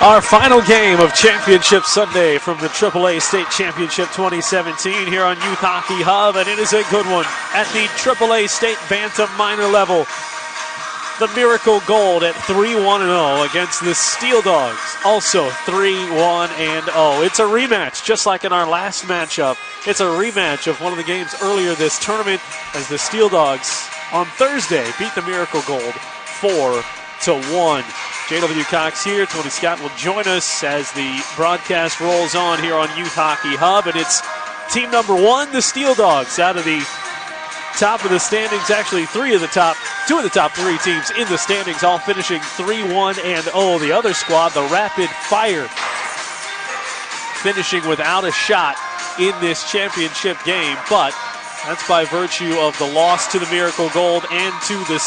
Our final game of Championship Sunday from the AAA State Championship 2017 here on Youth Hockey Hub, and it is a good one. At the AAA State Bantam minor level, the Miracle Gold at 3-1-0 against the Steeldogs, also 3-1-0. It's a rematch, just like in our last matchup. It's a rematch of one of the games earlier this tournament as the Steeldogs on Thursday beat the Miracle Gold 4-1. J.W. Cox here. Tony Scott will join us as the broadcast rolls on here on Youth Hockey Hub. And it's team number one, the Steeldogs, out of the top of the standings. Actually, two of the top three teams in the standings, all finishing 3-1-0. The other squad, the Rapid Fire, finishing without a shot in this championship game. But that's by virtue of the loss to the Miracle Gold and to the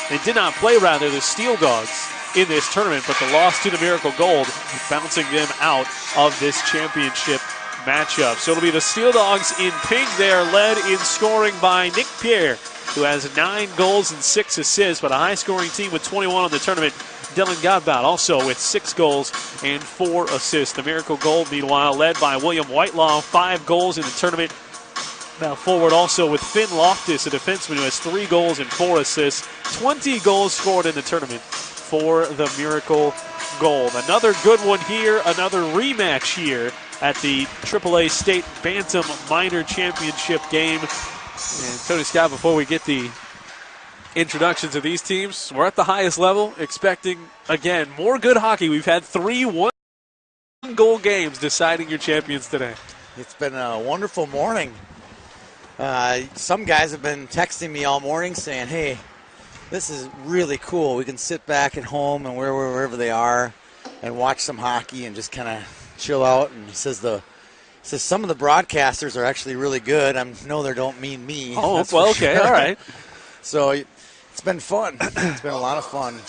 They did not play, the Steeldogs in this tournament, but the loss to the Miracle Gold bouncing them out of this championship matchup. So it'll be the Steeldogs in pink there, led in scoring by Nick Pierre, who has 9 goals and 6 assists, but a high-scoring team with 21 on the tournament. Dylan Godbout also with 6 goals and 4 assists. The Miracle Gold, meanwhile, led by William Whitelaw, 5 goals in the tournament. Now forward also with Finn Loftus, a defenseman who has 3 goals and 4 assists. 20 goals scored in the tournament for the Miracle Gold. Another good one here, another rematch here at the AAA State Bantam Minor Championship game. And Tony Scott, before we get the introductions of these teams, we're at the highest level, expecting, again, more good hockey. We've had 3 one-goal games deciding your champions today. It's been a wonderful morning. Some guys have been texting me all morning saying, hey, this is really cool. We can sit back at home and wherever they are and watch some hockey and just kind of chill out. And he says some of the broadcasters are actually really good. I know they don't mean me. Oh, well, okay, all right. So it's been fun. It's been a lot of fun.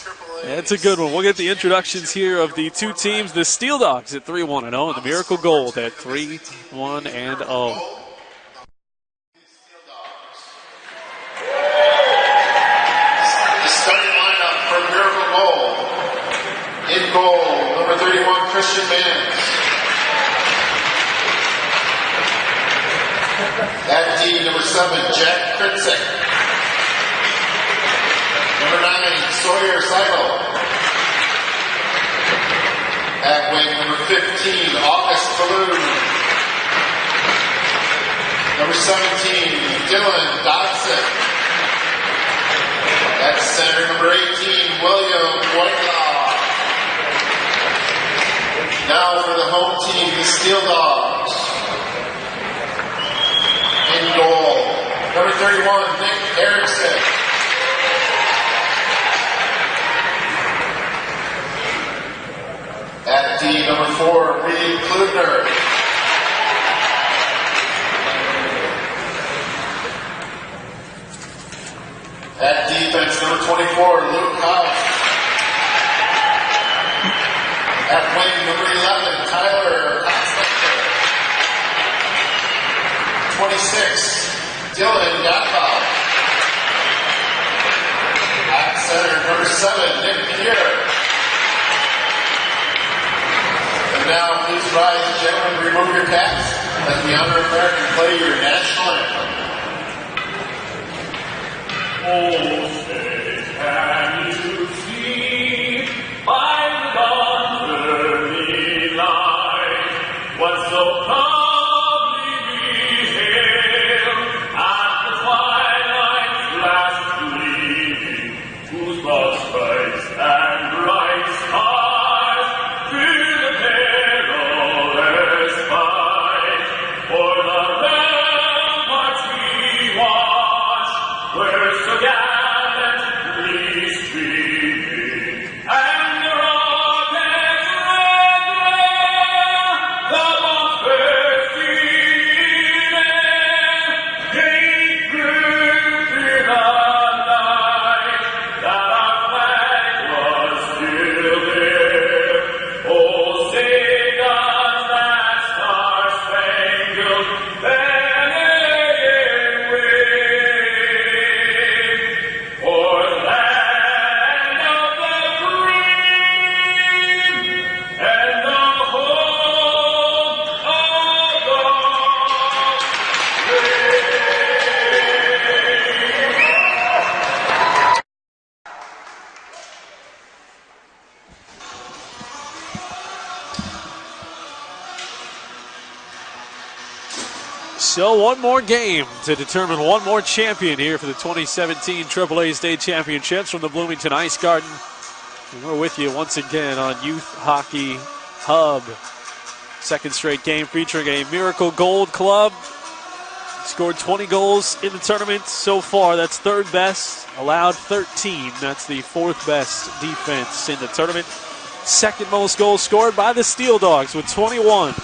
Yeah, it's a good one. We'll get the introductions here of the two teams, the Steeldogs at 3-1-0 and the Miracle Gold at 3-1-0. In goal, number 31, Christian Mans. At D, number 7, Jack Kritzek. Number 9, Sawyer Seidel. At wing, number 15, August Balloon. Number 17, Dylan Dodson. At center, number 18, William Whitelaw. Now for the home team, the Steeldogs. In goal, number 31, Nick Erickson. At D, number 4, Reed Klubner. At defense, number 24, Luke House. At wing, number 11, Tyler Coxlander. 26, Dylan Godbout. At center, number 7, Nick Pierre. And now, please rise, gentlemen, remove your caps as we honor America and play your national anthem. Oh, say, can you see by the dawn's early light what so proudly we hailed at the twilight's last gleaming, whose broad stripes and bright stars fill the perilous fight for the So one more game to determine one more champion here for the 2017 AAA State Championships from the Bloomington Ice Garden. And we're with you once again on Youth Hockey Hub. Second straight game featuring a Miracle Gold club. Scored 20 goals in the tournament so far. That's third best. Allowed 13. That's the fourth best defense in the tournament. Second most goals scored by the Steeldogs with 21.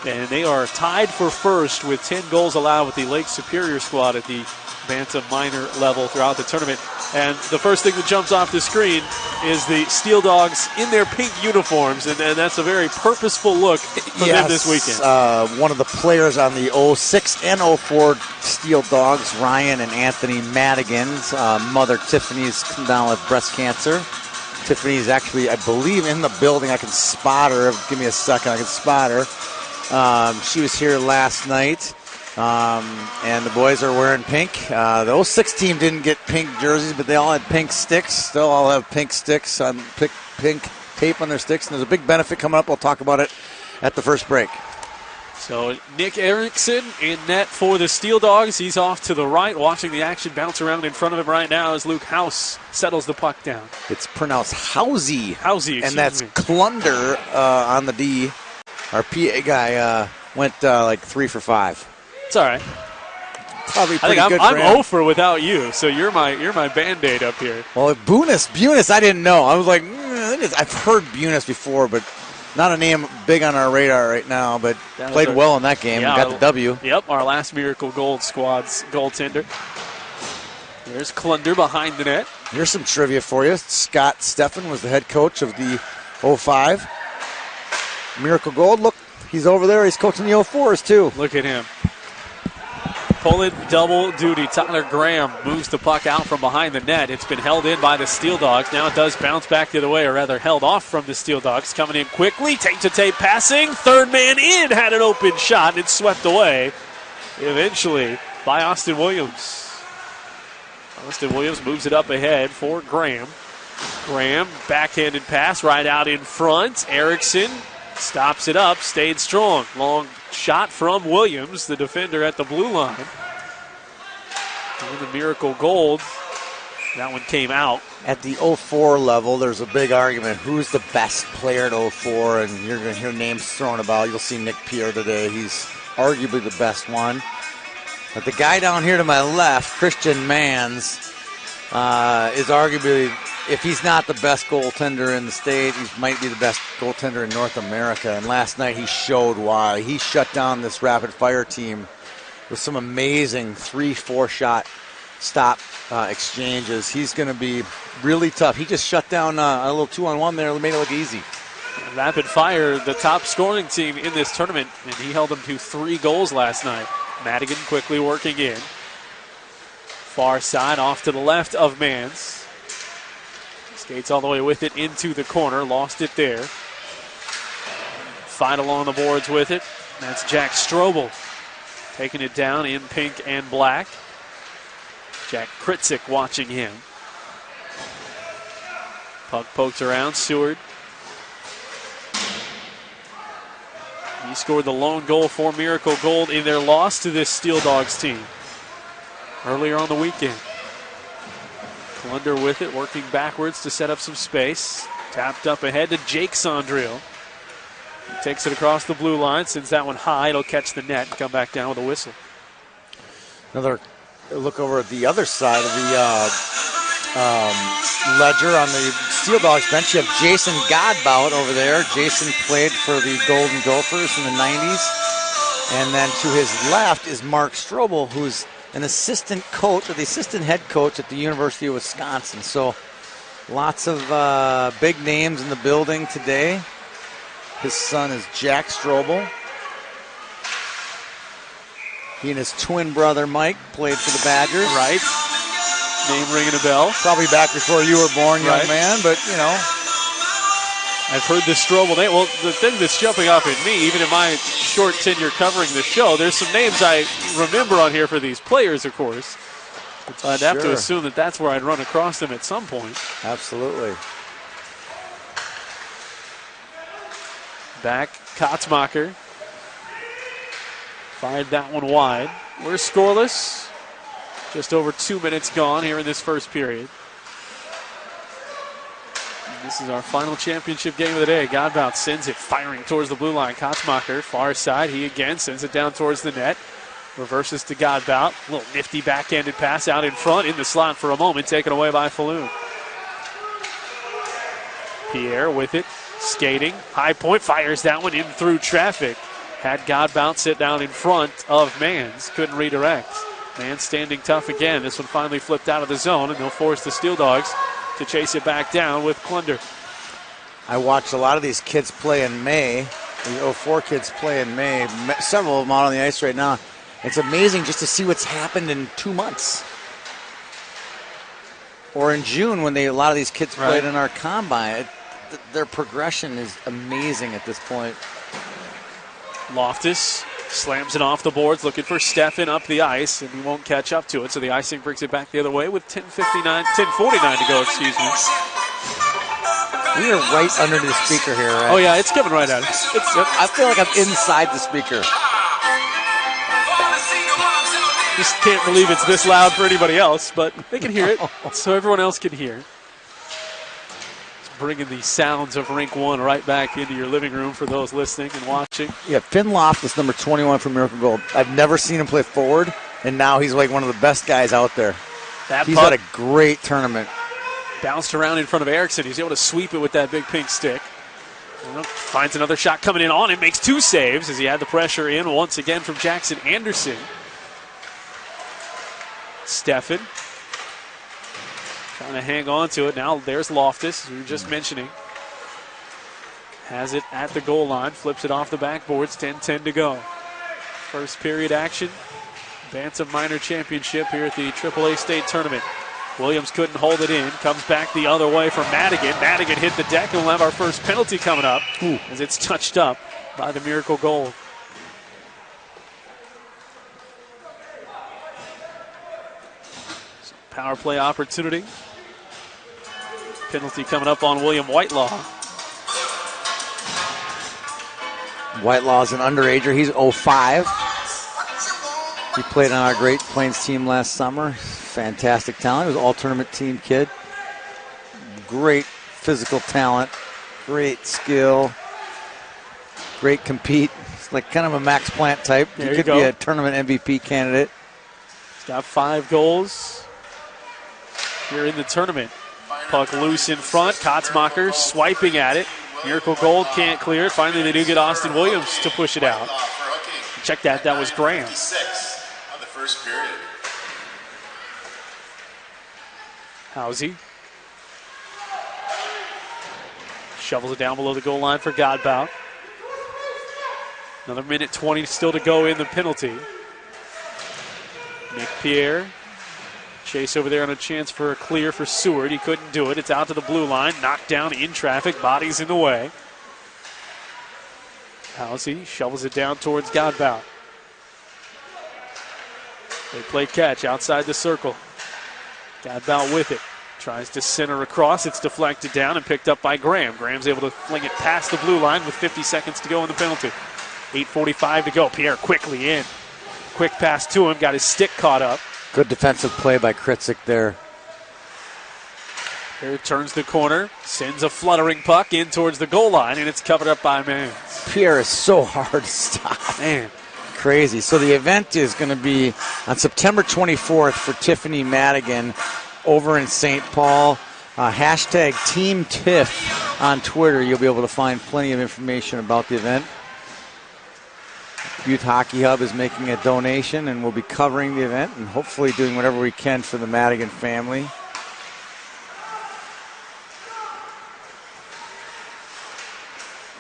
And they are tied for first with 10 goals allowed with the Lake Superior squad at the Bantam minor level throughout the tournament. And the first thing that jumps off the screen is the Steeldogs in their pink uniforms, and that's a very purposeful look for them this weekend. One of the players on the 06 and 04 Steeldogs, Ryan and Anthony Madigan's mother, Tiffany's come down with breast cancer. Tiffany's actually, I believe, in the building. I can spot her. Give me a second. I can spot her. She was here last night. And the boys are wearing pink. The 06 team didn't get pink jerseys, but they all had pink sticks. They'll all have pink sticks, pink tape on their sticks. And there's a big benefit coming up. We'll talk about it at the first break. So Nick Erickson in net for the Steeldogs. He's off to the right, watching the action bounce around in front of him right now as Luke House settles the puck down. It's pronounced Housey. Housey, and that's me. Klunder on the D. Our PA guy went like 3 for 5. It's all right. Probably I think good I'm for him. 0 for without you, so you're my Band-Aid up here. Well, Bunis, I didn't know. I was like, I've heard Bunis before, but not a name big on our radar right now, but played well in that game and got the W. Yep, our last Miracle Gold squad's goaltender. There's Klunder behind the net. Here's some trivia for you. Scott Steffen was the head coach of the 05 Miracle Gold. Look, he's over there. He's coaching the 04s, too. Look at him. Pulling double duty. Tyler Graham moves the puck out from behind the net. It's been held in by the Steeldogs. Now it does bounce back the other way, or rather held off from the Steeldogs. Coming in quickly, tape-to-tape passing. Third man in, had an open shot, and it's swept away eventually by Austin Williams. Austin Williams moves it up ahead for Graham. Graham, backhanded pass right out in front. Erickson stops it up, stayed strong. Long shot from Williams, the defender at the blue line. And the Miracle Gold, that one came out. At the 04 level, there's a big argument. Who's the best player at 04? And you're going to hear names thrown about. You'll see Nick Pierre today. He's arguably the best one. But the guy down here to my left, Christian Mans, is arguably, if he's not the best goaltender in the state, he might be the best goaltender in North America. And last night he showed why. He shut down this rapid fire team with some amazing 3-4 shot stop exchanges. He's going to be really tough. He just shut down a little 2-on-1 there and made it look easy. Rapid fire, the top scoring team in this tournament, and he held them to 3 goals last night. Madigan quickly working in. Far side off to the left of Mans. Skates all the way with it into the corner. Lost it there. Fight along the boards with it. That's Jack Strobel taking it down in pink and black. Jack Kritzik watching him. Puck poked around. Seward. He scored the lone goal for Miracle Gold in their loss to this Steeldogs team earlier on the weekend. Klunder with it, working backwards to set up some space. Tapped up ahead to Jake Sondriel. He takes it across the blue line, sends that one high. It'll catch the net and come back down with a whistle. Another look over at the other side of the ledger on the Steeldogs bench. You have Jason Godbout over there. Jason played for the Golden Gophers in the 90s. And then to his left is Mark Strobel, who's an assistant coach, or the assistant head coach at the University of Wisconsin. So lots of big names in the building today. His son is Jack Strobel. He and his twin brother Mike played for the Badgers. Right. Name ringing a bell. Probably back before you were born, young man, but you know. I've heard the Strobel name. Well, the thing that's jumping off at me, even in my short tenure covering the show, there's some names I remember on here for these players, of course. So I'd have to assume that that's where I'd run across them at some point. Absolutely. Back, Kotzmacher. Fired that one wide. We're scoreless. Just over 2 minutes gone here in this first period. And this is our final championship game of the day. Godbout sends it firing towards the blue line. Kotzmacher, far side. He again sends it down towards the net. Reverses to Godbout. A little nifty backhanded pass out in front in the slot for a moment. Taken away by Falloon. Pierre with it. Skating. High point. Fires that one in through traffic. Had Godbout sit down in front of Mans. Couldn't redirect. Mans standing tough again. This one finally flipped out of the zone, and they'll force the Steeldogs to chase it back down with Klunder. I watched a lot of these kids play in May. The 04 kids play in May. Several of them out on the ice right now. It's amazing just to see what's happened in 2 months. Or in June when a lot of these kids played in our combine. Their progression is amazing at this point. Loftus slams it off the boards, looking for Steffen up the ice, and he won't catch up to it. So the icing brings it back the other way with 10:49 to go, excuse me. We are right under the speaker here, right? Oh, yeah, it's coming right at us. I feel like I'm inside the speaker. Just can't believe it's this loud for anybody else, but they can hear it, so everyone else can hear. Bringing the sounds of Rink 1 right back into your living room for those listening and watching. Yeah, Finn Loftus, number 21 for Miracle Gold. I've never seen him play forward, and now he's like one of the best guys out there. He's had a great tournament. Bounced around in front of Erickson. He's able to sweep it with that big pink stick. Finds another shot coming in on him. Makes 2 saves as he had the pressure in once again from Jackson Anderson. Steffen trying to hang on to it. Now there's Loftus, who we were just mentioning. Has it at the goal line. Flips it off the backboards. 10-10 to go. First period action. Bantam Minor Championship here at the AAA State Tournament. Williams couldn't hold it in. Comes back the other way from Madigan. Madigan hit the deck, and we'll have our first penalty coming up as it's touched up by the Miracle Gold. So power play opportunity. Penalty coming up on William Whitelaw. Whitelaw's an underager. He's 05. He played on our Great Plains team last summer. Fantastic talent. He was all-tournament team kid. Great physical talent. Great skill. Great compete. It's like kind of a Max Plant type. He could be a tournament MVP candidate. He's got 5 goals here in the tournament. Puck loose in front. Kotzmacher swiping at it. Miracle Gold can't clear it. Finally, they do get Austin Williams to push it out. Check that. That was Graham. On the first period. Housey shovels it down below the goal line for Godbout. Another minute 20 still to go in the penalty. Nick Pierre. Chase over there on a chance for a clear for Seward. He couldn't do it. It's out to the blue line. Knocked down in traffic. Bodies in the way. Housey shovels it down towards Godbout. They play catch outside the circle. Godbout with it. Tries to center across. It's deflected down and picked up by Graham. Graham's able to fling it past the blue line with 50 seconds to go in the penalty. 8:45 to go. Pierre quickly in. Quick pass to him. Got his stick caught up. Good defensive play by Kritzik there. Here turns the corner. Sends a fluttering puck in towards the goal line, and it's covered up by Mans. Pierre is so hard to stop. Man. Crazy. So the event is going to be on September 24th for Tiffany Madigan over in St. Paul. Hashtag Team Tiff on Twitter. You'll be able to find plenty of information about the event. Youth Hockey Hub is making a donation, and we'll be covering the event and hopefully doing whatever we can for the Madigan family.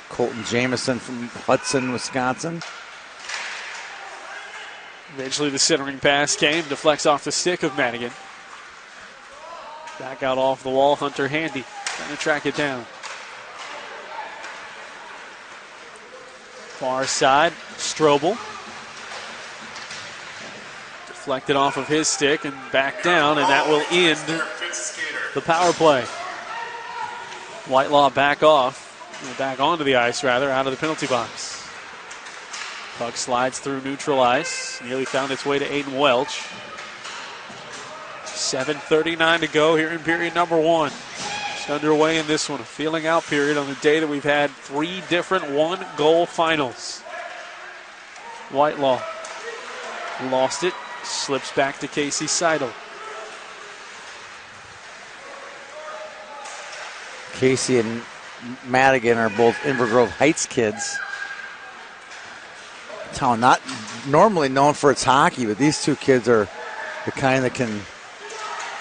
Colton Jameson from Hudson, Wisconsin. Eventually the centering pass came, deflects off the stick of Madigan. Back out off the wall, Hunter Handy trying to track it down. Far side, Strobel. Deflected off of his stick and back down, and that will end the power play. Whitelaw back off, back onto the ice rather, out of the penalty box. Puck slides through neutral ice. Nearly found its way to Aiden Welch. 7:39 to go here in period number 1. Just underway in this one. A feeling out period on the day that we've had 3 different 1-goal finals. Whitelaw lost it. Slips back to Casey Seidel. Casey and Madigan are both Inver Grove Heights kids. Town not normally known for its hockey, but these two kids are the kind that can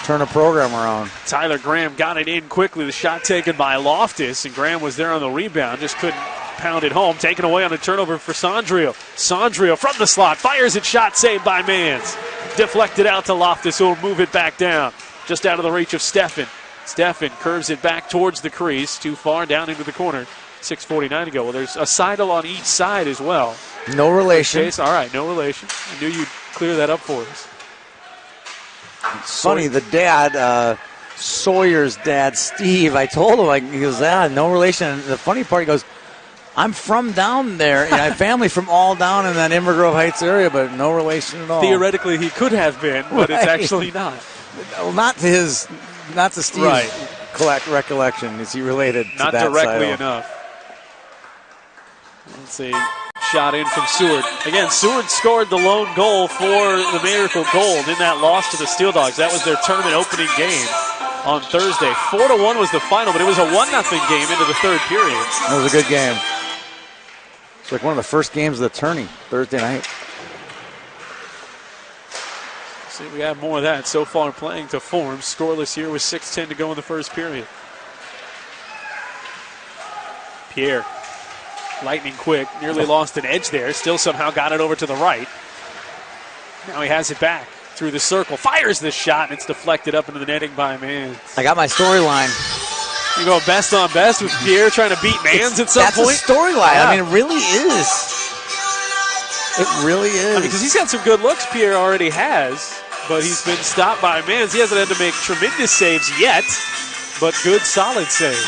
turn a program around. Tyler Graham got it in quickly. The shot taken by Loftus, and Graham was there on the rebound. Just couldn't pound it home. Taken away on a turnover for Sondrio. Sondrio from the slot. Fires it. Shot saved by Mans. Deflected out to Loftus, who will move it back down. Just out of the reach of Steffen. Steffen curves it back towards the crease. Too far down into the corner. 6:49 to go. Well, there's a Seidel on each side as well. No relation. Chase, all right, no relation. I knew you'd clear that up for us. It's funny, the dad, Sawyer's dad, Steve, I told him, he goes, no relation. And the funny part, he goes, I'm from down there. I have family from all down in that Inver Grove Heights area, but no relation at all. Theoretically, he could have been, but right. It's actually not. Well, not to Steve's right. recollection. Is he related to not that directly Seidel. enough. Let's see. Shot in from Seward. Again, Seward scored the lone goal for the Miracle Gold in that loss to the Steeldogs. That was their tournament opening game on Thursday. 4-1 was the final, but it was a 1-0 game into the third period. That was a good game. It's like one of the first games of the tourney, Thursday night. See, we have more of that so far playing to form. Scoreless here with 6:10 to go in the first period. Pierre. Lightning quick, nearly lost an edge there, still somehow got it over to the right. Now he has it back through the circle, fires this shot, and it's deflected up into the netting by Mans. I got my storyline. You go best on best with Pierre trying to beat Mans at some point? That's a storyline. Yeah. I mean, it really is. It really is. Because he's got some good looks, Pierre already has, but he's been stopped by Mans. He hasn't had to make tremendous saves yet, but good, solid saves.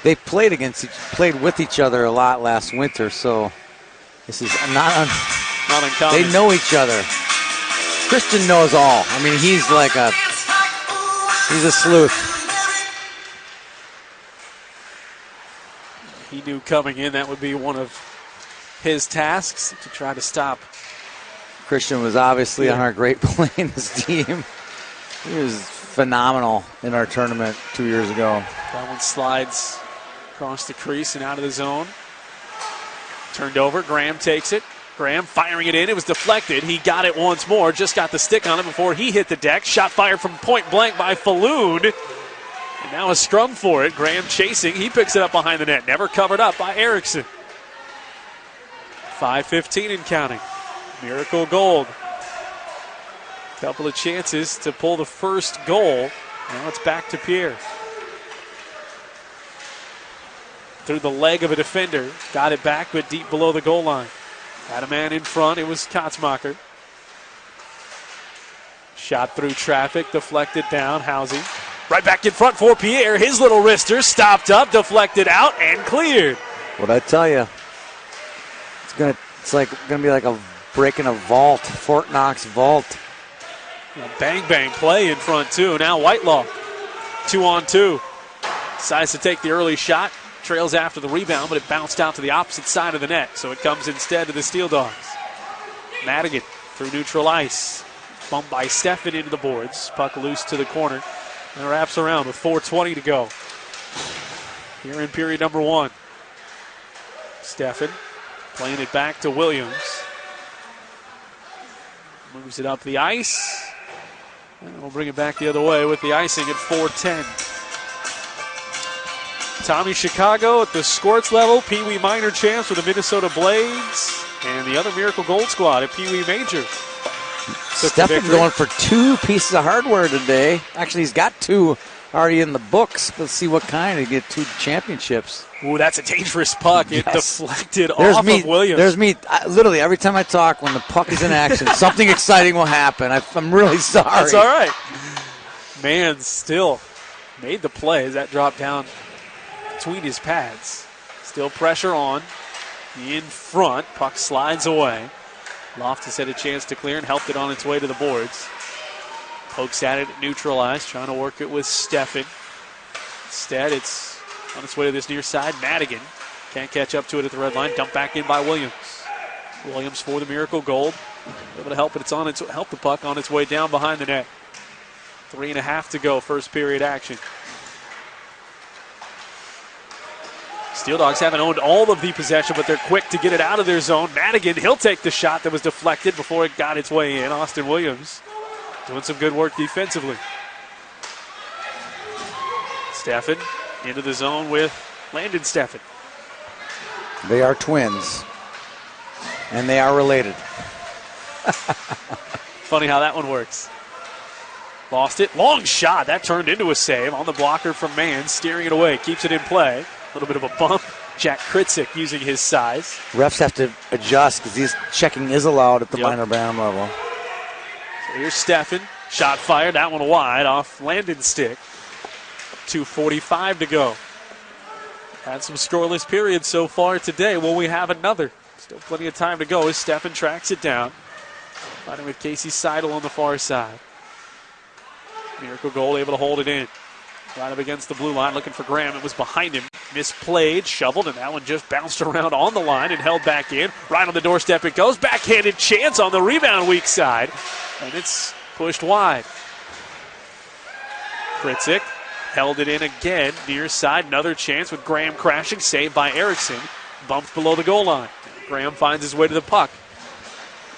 They played with each other a lot last winter, so this is not uncommon. They know each other. Christian knows all. I mean, he's a sleuth. He knew coming in that would be one of his tasks to try to stop. Christian was obviously on our great plains team. He was phenomenal in our tournament 2 years ago. That one slides across the crease and out of the zone. Turned over. Graham takes it. Graham firing it in. It was deflected. He got it once more. Just got the stick on it before he hit the deck. Shot fired from point blank by Falloon. And now a scrum for it. Graham chasing. He picks it up behind the net. Never covered up by Erickson. 5:15 and counting. Miracle Gold. Couple of chances to pull the first goal. Now it's back to Pierre. Through the leg of a defender. Got it back, but deep below the goal line. Had a man in front. It was Kotzmacher. Shot through traffic. Deflected down. Housey. Right back in front for Pierre. His little wrister stopped up, deflected out, and cleared. What'd I tell you? It's gonna be like a breaking a vault. Fort Knox vault. Bang bang play in front too. Now Whitelaw. 2-on-2. Decides to take the early shot. Trails after the rebound, but it bounced out to the opposite side of the net, so it comes instead to the Steeldogs. Madigan through neutral ice. Bumped by Steffen into the boards. Puck loose to the corner. And wraps around with 4:20 to go. Here in period number 1. Steffen playing it back to Williams. Moves it up the ice. And we'll bring it back the other way with the icing at 4:10. Tommy Chicago at the Squirts level, Pee Wee minor champs with the Minnesota Blades, and the other Miracle Gold squad at Pee Wee major. Steffen going for 2 pieces of hardware today. Actually, he's got 2 already in the books. Let's see what kind. He get 2 championships. Ooh, that's a dangerous puck. It deflected There's off me, of Williams. There's me. Literally, every time I talk, when the puck is in action, something exciting will happen. I'm really sorry. That's all right. Man, still made the play as that dropped down between his pads. Still pressure on. In front, puck slides away. Loftus had a chance to clear and helped it on its way to the boards. Pokes at it, neutralized, trying to work it with Steffen. Instead, it's on its way to this near side. Madigan can't catch up to it at the red line. Dumped back in by Williams. Williams for the Miracle Gold. Able to help it. Help the puck on its way down behind the net. 3.5 to go, first period action. Steeldogs haven't owned all of the possession, but they're quick to get it out of their zone. Madigan, he'll take the shot that was deflected before it got its way in. Austin Williams doing some good work defensively. Steffen into the zone with Landon Steffen. They are twins, and they are related. Funny how that one works. Lost it. Long shot. That turned into a save on the blocker from Mann. Steering it away. Keeps it in play. A little bit of a bump. Jack Kritzik using his size. Refs have to adjust because these checking is allowed at the minor band level. So here's Steffen. Shot fired. That one wide off Landon's stick. 2:45 to go. Had some scoreless periods so far today. Will we have another? Still plenty of time to go as Steffen tracks it down. Fighting with Casey Seidel on the far side. Miracle Goal able to hold it in. Right up against the blue line, looking for Graham. It was behind him. Misplayed, shoveled, and that one just bounced around on the line and held back in. Right on the doorstep it goes. Backhanded chance on the rebound weak side. And it's pushed wide. Kritzik held it in again. Near side, another chance with Graham crashing. Saved by Erickson. Bumped below the goal line. Graham finds his way to the puck.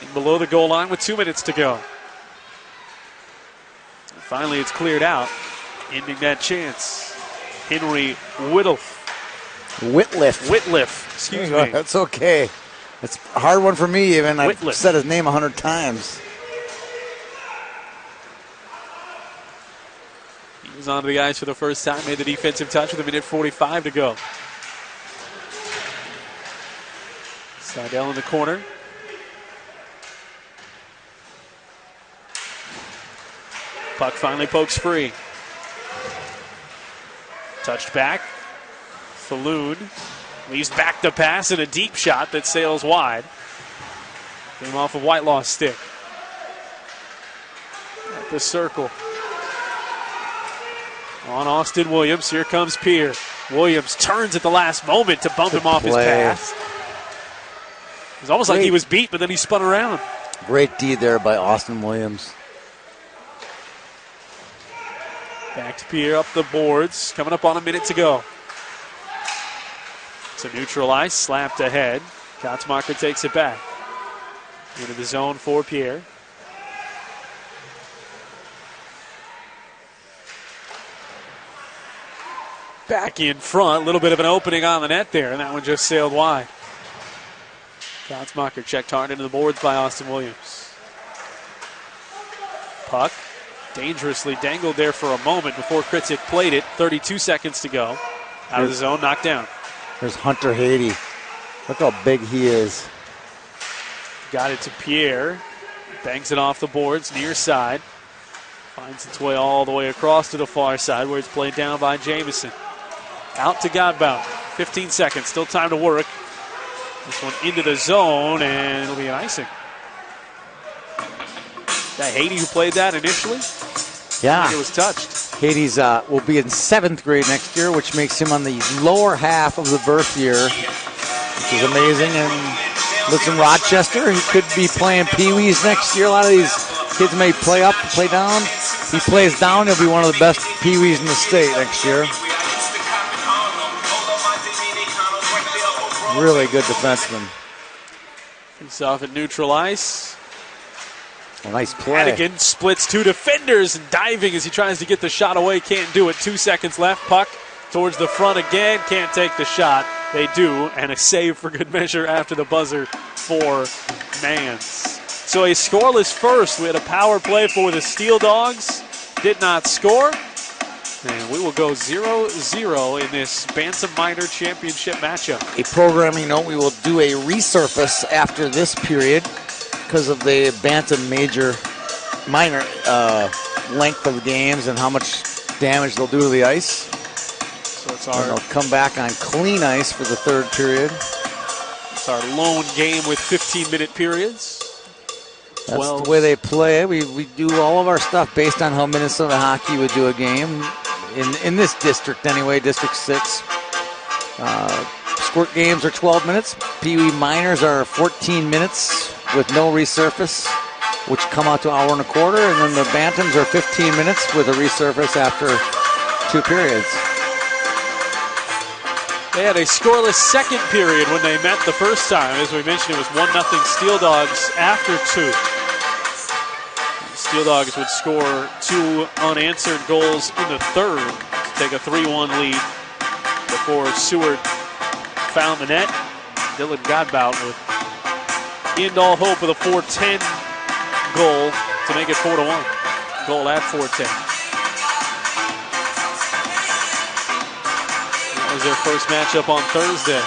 And below the goal line with 2 minutes to go. And finally, it's cleared out. Ending that chance. Henry Whitliff, excuse me. That's okay. It's a hard one for me even. I've said his name 100 times. He was onto the ice for the first time. Made the defensive touch with 1:45 to go. Seidel in the corner. Puck finally pokes free. Touched back. Falloon leaves back the pass and a deep shot that sails wide. Came off of Whitelaw's stick. At the circle. On Austin Williams. Here comes Pierre. Williams turns at the last moment to bump him off his pass. It was almost like he was beat, but then he spun around. Great D there by Austin Williams. Back to Pierre up the boards. Coming up on a minute to go. It's a neutral ice. Slapped ahead. Katzmacher takes it back. Into the zone for Pierre. Back in front. A little bit of an opening on the net there, and that one just sailed wide. Katzmacher checked hard into the boards by Austin Williams. Puck. Dangerously dangled there for a moment before Kritzik played it. 32 seconds to go. Out of the zone, knocked down. There's Hunter Haiti. Look how big he is. Got it to Pierre. Bangs it off the boards, near side. Finds its way all the way across to the far side where it's played down by Jamison. Out to Godbout. 15 seconds, still time to work. This one into the zone, and it'll be an icing. That Haiti who played that initially? Yeah. It was touched. Haiti's will be in 7th grade next year, which makes him on the lower half of the birth year, which is amazing. And lives in Rochester. He could be playing Pee-wees next year. A lot of these kids may play up, play down. If he plays down, he'll be one of the best Pee-wees in the state next year. Really good defenseman. He's off at neutral ice. A nice play. Madigan splits two defenders and diving as he tries to get the shot away. Can't do it. 2 seconds left. Puck towards the front again. Can't take the shot. They do. And a save for good measure after the buzzer for Mans. So a scoreless first. We had a power play for the Steeldogs. Did not score. And we will go 0-0 in this Bantam Minor Championship matchup. A programming note, we will do a resurface after this period because of the Bantam Major Minor length of the games and how much damage they'll do to the ice. So it's And they'll come back on clean ice for the third period. It's our lone game with 15-minute periods. That's the way they play. We do all of our stuff based on how Minnesota hockey would do a game. In this district anyway, District 6. Squirt games are 12 minutes. Pee Wee minors are 14 minutes with no resurface, which come out to an hour and a quarter. And then the Bantams are 15 minutes with a resurface after 2 periods. They had a scoreless second period when they met the first time. As we mentioned, it was 1-0 Steeldogs after 2. Steeldogs would score 2 unanswered goals in the third to take a 3-1 lead before Seward found the net. Dylan Godbout would end all hope with a 4-10 goal to make it 4-1. Goal at 4-10. That was their first matchup on Thursday.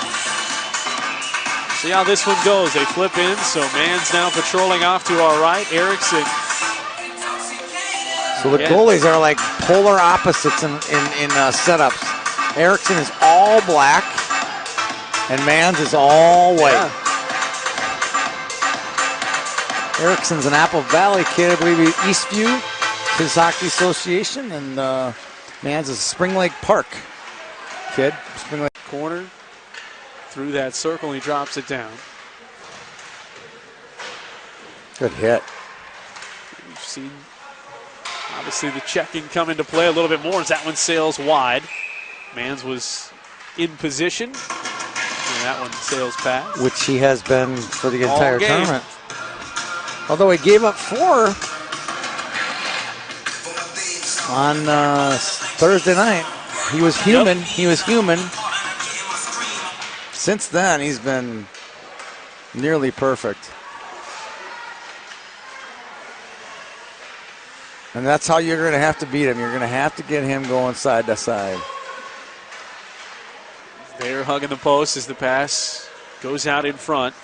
See how this one goes. They flip in, so Mann's now patrolling off to our right. Erickson. So the goalies are like polar opposites in setups. Erickson is all black, and Mann's is all white. Yeah. Erickson's an Apple Valley kid, I believe, Eastview, his hockey association, and Mann's is a Spring Lake Park kid. Spring Lake corner through that circle, he drops it down. Good hit. We've seen obviously the checking come into play a little bit more as that one sails wide. Mann's was in position, and that one sails past. Which he has been for the entire tournament. Although he gave up 4 on Thursday night. He was human. Yep. He was human. Since then, he's been nearly perfect. And that's how you're going to have to beat him. You're going to have to get him going side to side. They're hugging the post as the pass goes out in front.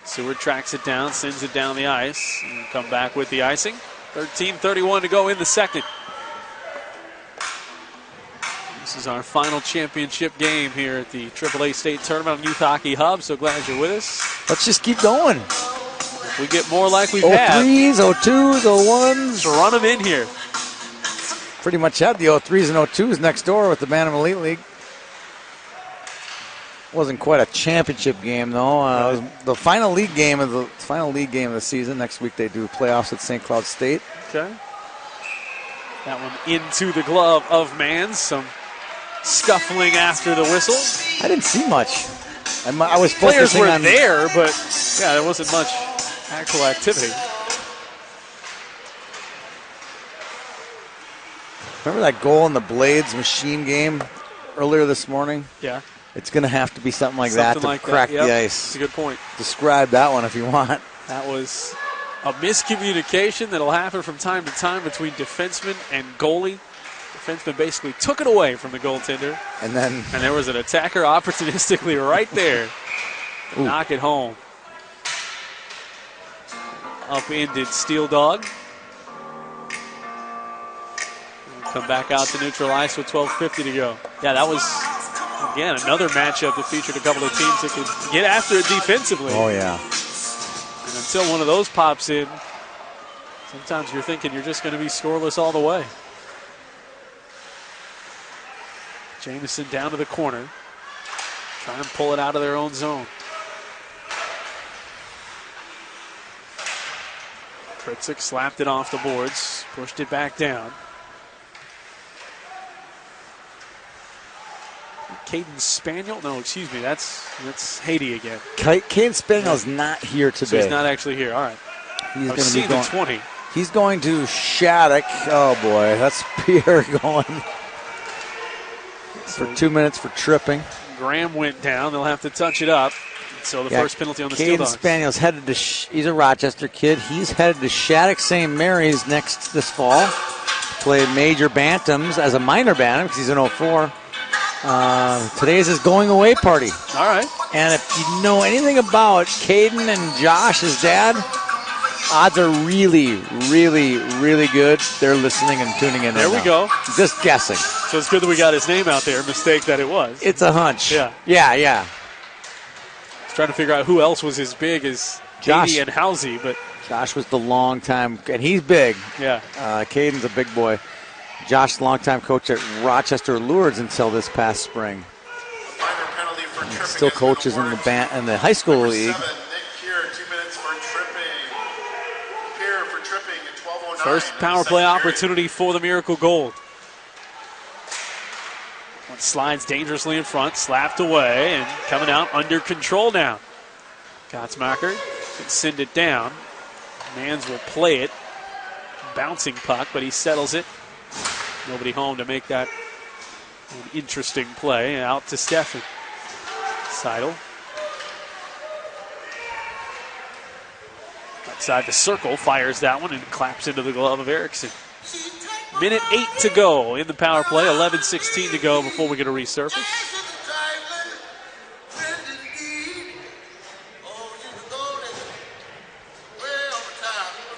Seward tracks it down, sends it down the ice, and come back with the icing. 13:31 to go in the second. This is our final championship game here at the AAA State Tournament on Youth Hockey Hub, so glad you're with us. Let's just keep going. If we get more like we've had. 03s, 02s, 01s. Run them in here. Pretty much had the 03s and 02s next door with the Bantam Elite League. Wasn't quite a championship game though. It was the final league game of the season. Next week they do playoffs at St. Cloud State. Okay. That one into the glove of Mann. Some scuffling after the whistle. I didn't see much. I was players were on there, but yeah, there wasn't much actual activity. Remember that goal in the Blades machine game earlier this morning? Yeah. It's going to have to be something like that to crack the ice. That's a good point. Describe that one if you want. That was a miscommunication that'll happen from time to time between defenseman and goalie. Defenseman basically took it away from the goaltender. And there was an attacker opportunistically right there to knock it home. Upended Steeldog. Come back out to neutral ice with 12:50 to go. Yeah, that was, again, another matchup that featured a couple of teams that could get after it defensively. Oh, yeah. And until one of those pops in, sometimes you're thinking you're just going to be scoreless all the way. Jamison down to the corner. Try and pull it out of their own zone. Pritzik slapped it off the boards, pushed it back down. Caden Spaniel? No, excuse me. That's Haiti again. Caden Spaniel's not here today. So he's not actually here. All right. He's going to be going 20. He's going to Shattuck. Oh boy, that's Pierre going for 2 minutes for tripping. Graham went down. They'll have to touch it up. So the first penalty on the Steeldogs. Caden Spaniel's headed to. He's a Rochester kid. He's headed to Shattuck St. Mary's this fall. Play major bantams as a minor bantam because he's an 04. Today is his going away party. All right. And if you know anything about Caden and Josh, his dad, odds are really, really, really good. They're listening and tuning in. There we go. Just guessing. So it's good that we got his name out there. Mistake that it was. It's a hunch. Yeah. Yeah. He's trying to figure out who else was as big as Josh. Katie and Housey, but Josh was the long time, and he's big. yeah. Caden's a big boy. Josh, longtime coach at Rochester Lourdes until this past spring. Minor penalty for tripping. Still coaches in the high school league. Nick Keir, 2 minutes for tripping. Keir for tripping at 12:09. First power play opportunity for the Miracle Gold. One slides dangerously in front, slapped away, and coming out under control now. Gotzmacher can send it down. Mans will play it. Bouncing puck, but he settles it. Nobody home to make that an interesting play. Out to Steffen. Seidel. Outside the circle, fires that one and claps into the glove of Erickson. Minute 8 to go in the power play. 11:16 to go before we get a resurface.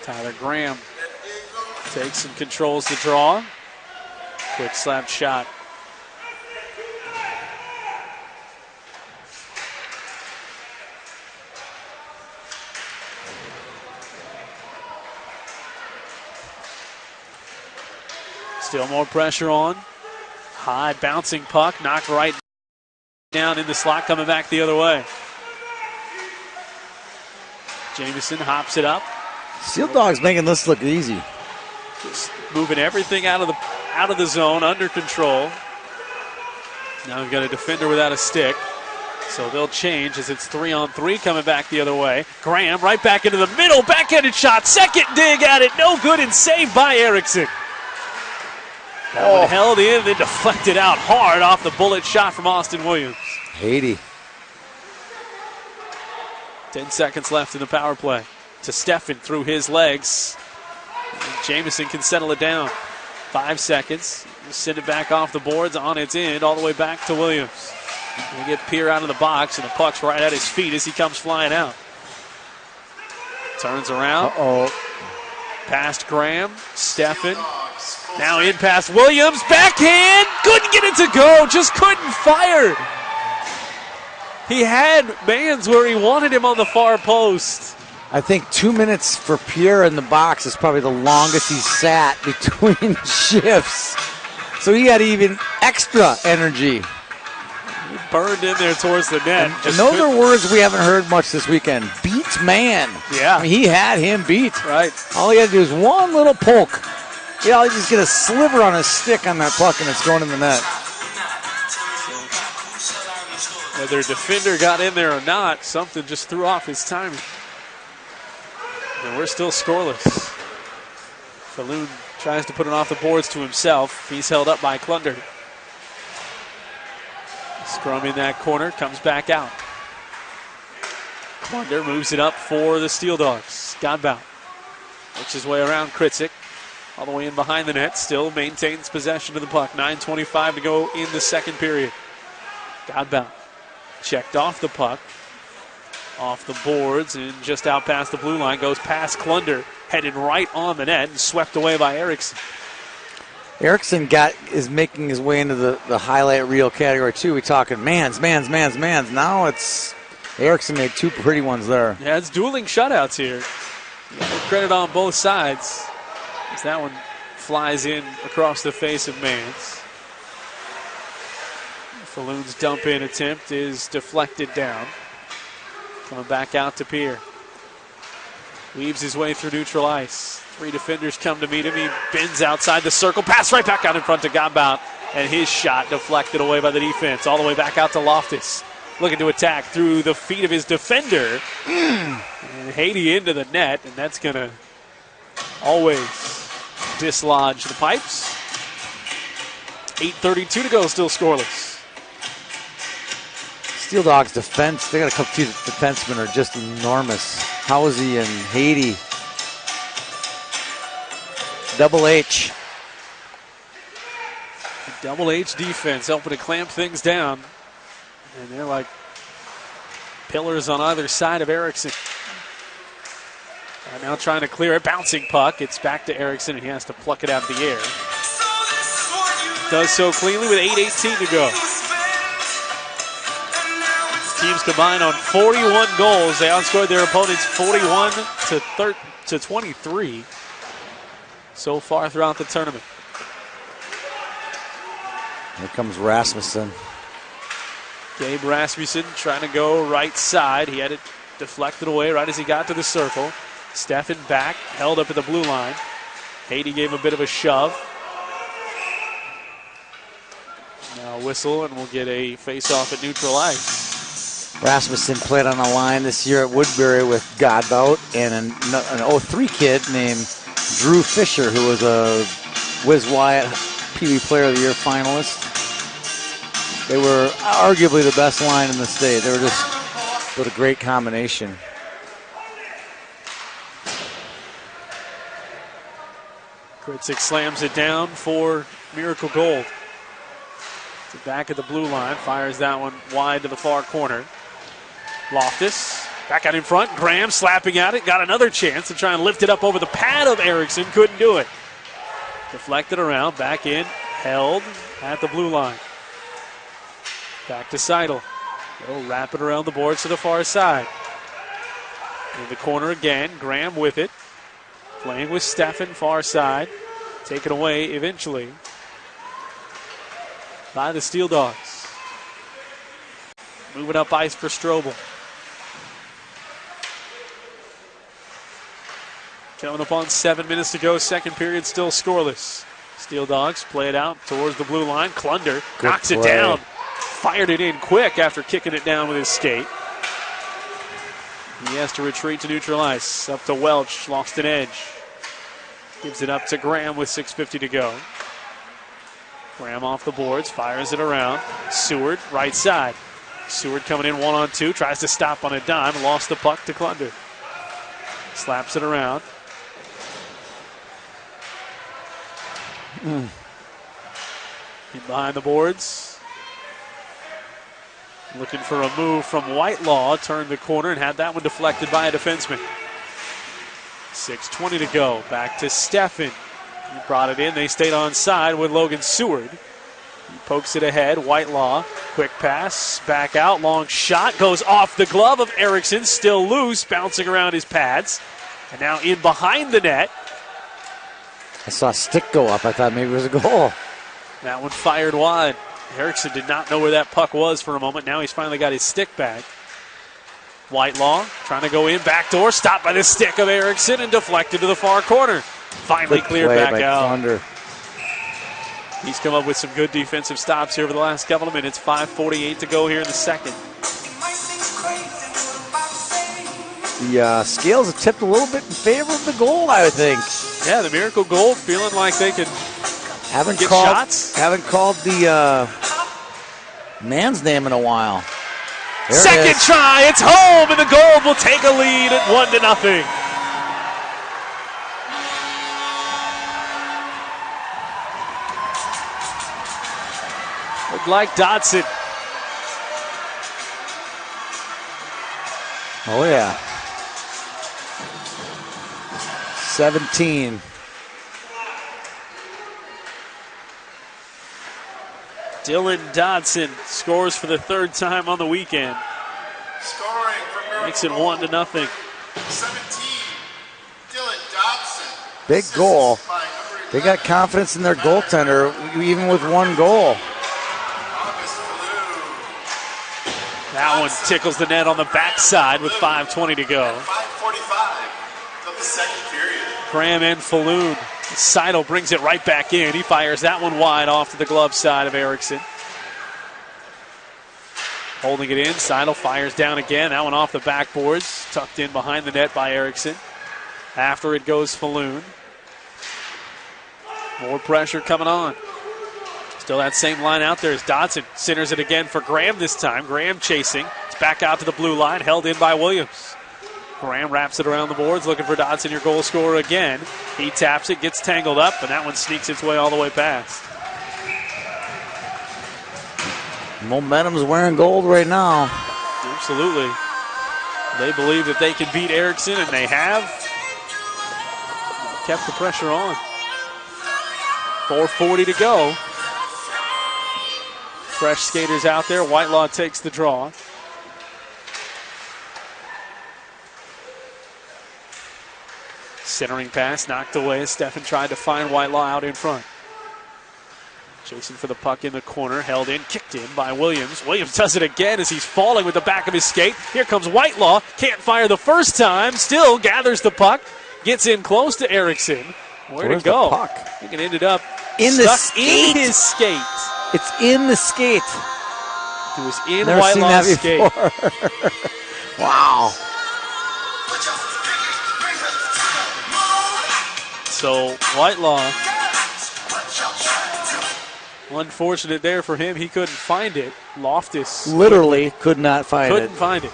Tyler Graham takes and controls the draw. Quick slap shot. Still more pressure on. High bouncing puck, knocked right down in the slot, coming back the other way. Jamison hops it up. Steeldogs making this look easy. Just moving everything out of the zone, under control. Now we've got a defender without a stick. So they'll change as it's 3-on-3 coming back the other way. Graham right back into the middle, backhanded shot, second dig at it, no good and saved by Erickson. That one held in, then deflected out hard off the bullet shot from Austin Williams. Haiti. 10 seconds left in the power play. To Steffen through his legs. And Jamison can settle it down. 5 seconds. Send it back off the boards on its end, all the way back to Williams. We get Pierre out of the box, and the puck's right at his feet as he comes flying out. Turns around. Past Graham. Steffen. Now in past Williams. Backhand. Couldn't get it to go. Just couldn't fire. He had Mans where he wanted him on the far post. I think 2 minutes for Pierre in the box is probably the longest he's sat between shifts. So he had even extra energy. He burned in there towards the net. And those are words we haven't heard much this weekend. Beat man. Yeah. I mean, he had him beat. Right. All he had to do is one little poke. You know, he just get a sliver on his stick on that puck and it's going in the net. Whether a defender got in there or not, something just threw off his timing. And we're still scoreless. Falloon tries to put it off the boards to himself. He's held up by Klunder. Scrum in that corner, comes back out. Klunder moves it up for the Steeldogs. Godbout works his way around Kritzik. All the way in behind the net, still maintains possession of the puck. 9:25 to go in the second period. Godbout checked off the puck. Off the boards and just out past the blue line. Goes past Klunder, headed right on the net and swept away by Erickson. Erickson is making his way into the highlight reel category too. We're talking mans. Now it's Erickson made two pretty ones there. Yeah, it's dueling shutouts here. Credit on both sides. As that one flies in across the face of Mans. Falloon's dump-in attempt is deflected down. Coming back out to Pierre. Weaves his way through neutral ice. Three defenders come to meet him. He bends outside the circle. Pass right back out in front to Godbout. And his shot deflected away by the defense. All the way back out to Loftus. Looking to attack through the feet of his defender. And Haiti into the net. And that's going to always dislodge the pipes. 8:32 to go, still scoreless. Steeldogs defense, they got a couple of defensemen are just enormous. Housey and Haiti. Double H. Double H defense helping to clamp things down. And they're like pillars on either side of Erickson. And now trying to clear it. Bouncing puck. It's back to Erickson, and he has to pluck it out of the air. Does so cleanly with 8:18 to go. Teams combined on 41 goals. They outscored their opponents 41 to 23 so far throughout the tournament. Here comes Rasmussen. Gabe Rasmussen trying to go right side. He had it deflected away right as he got to the circle. Steffen back, held up at the blue line. Haiti gave him a bit of a shove. Now whistle, and we'll get a face-off at neutral ice. Rasmussen played on a line this year at Woodbury with Godbout and an 03 kid named Drew Fisher, who was a Wiz Wyatt Pee Wee Player of the Year finalist. They were arguably the best line in the state. They were just what a great combination. Kritzik slams it down for Miracle Gold. To back of the blue line, fires that one wide to the far corner. Loftus back out in front. Graham slapping at it. Got another chance to try and lift it up over the pad of Erickson. Couldn't do it. Deflected around. Back in. Held at the blue line. Back to Seidel. They'll wrap it around the boards to the far side. In the corner again. Graham with it. Playing with Steffen far side. Taken away eventually by the Steeldogs. Moving up ice for Strobel. Coming up on 7 minutes to go. Second period still scoreless. Steeldogs play it out towards the blue line. Klunder knocks it down. Fired it in quick after kicking it down with his skate. He has to retreat to neutral ice. Up to Welch. Lost an edge. Gives it up to Graham with 6:50 to go. Graham off the boards. Fires it around. Seward right side. Seward coming in 1-on-2. Tries to stop on a dime. Lost the puck to Klunder. Slaps it around. In behind the boards. Looking for a move from Whitelaw. Turned the corner and had that one deflected by a defenseman. 6:20 to go. Back to Steffen. He brought it in. They stayed on side with Logan Seward. He pokes it ahead. Whitelaw. Quick pass. Back out. Long shot. Goes off the glove of Erickson. Still loose. Bouncing around his pads. And now in behind the net. I saw a stick go up. I thought maybe it was a goal. That one fired wide. Erickson did not know where that puck was for a moment. Now he's finally got his stick back. Whitelaw trying to go in. Backdoor. Stopped by the stick of Erickson and deflected to the far corner. Finally cleared back out. Thunder. He's come up with some good defensive stops here over the last couple of minutes. 5:48 to go here in the second. The scales have tipped a little bit in favor of the goal, I would think. Yeah, the Miracle Gold feeling like they could Haven't get called, shots. Haven't called the man's name in a while. There Second try, it's home, and the Gold will take a lead at 1-0. Looked like Dodson. Oh, yeah. 17. Dylan Dodson scores for the third time on the weekend. Scoring for Miracle Makes it Gold. 1-0. 17, Dylan Dodson. Big goal. Assisted by number They got 11, confidence in their goaltender, even with one goal. August Blue. That one tickles the net on the backside with 5:20 to go. 5:45 of the second period. Graham and Falloon. Seidel brings it right back in. He fires that one wide off to the glove side of Erickson. Holding it in. Seidel fires down again. That one off the backboards. Tucked in behind the net by Erickson. After it goes Falloon. More pressure coming on. Still that same line out there as Dodson. Centers it again for Graham this time. Graham chasing. It's back out to the blue line. Held in by Williams. Graham wraps it around the boards, looking for Dodson, your goal scorer again. He taps it, gets tangled up, and that one sneaks its way all the way past. Momentum's wearing gold right now. Absolutely. They believe that they can beat Erickson, and they have. kept the pressure on. 4:40 to go. Fresh skaters out there. Whitelaw takes the draw. Centering pass knocked away. Steffen tried to find Whitelaw out in front. Chasing for the puck in the corner. Held in, kicked in by Williams. Williams does it again as he's falling with the back of his skate. Here comes Whitelaw. Can't fire the first time. Still gathers the puck. Gets in close to Erickson. Where'd it go? The puck? I think it ended up in the skate. in his skate. It's in the skate. It was in Never seen that Whitelaw's skate. Wow. So Whitelaw, unfortunate there for him. He couldn't find it. Loftus literally could not find it. Couldn't find it.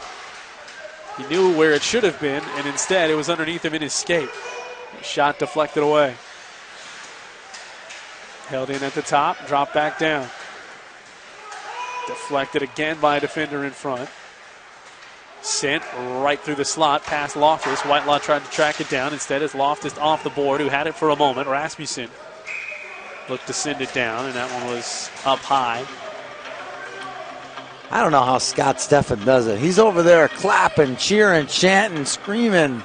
He knew where it should have been, and instead it was underneath him in his skate. Shot deflected away. Held in at the top, dropped back down. Deflected again by a defender in front. Sent right through the slot past Loftus. Whitelaw tried to track it down. Instead, it's Loftus off the board, who had it for a moment. Rasmussen looked to send it down, and that one was up high. I don't know how Scott Steffen does it. He's over there clapping, cheering, chanting, screaming.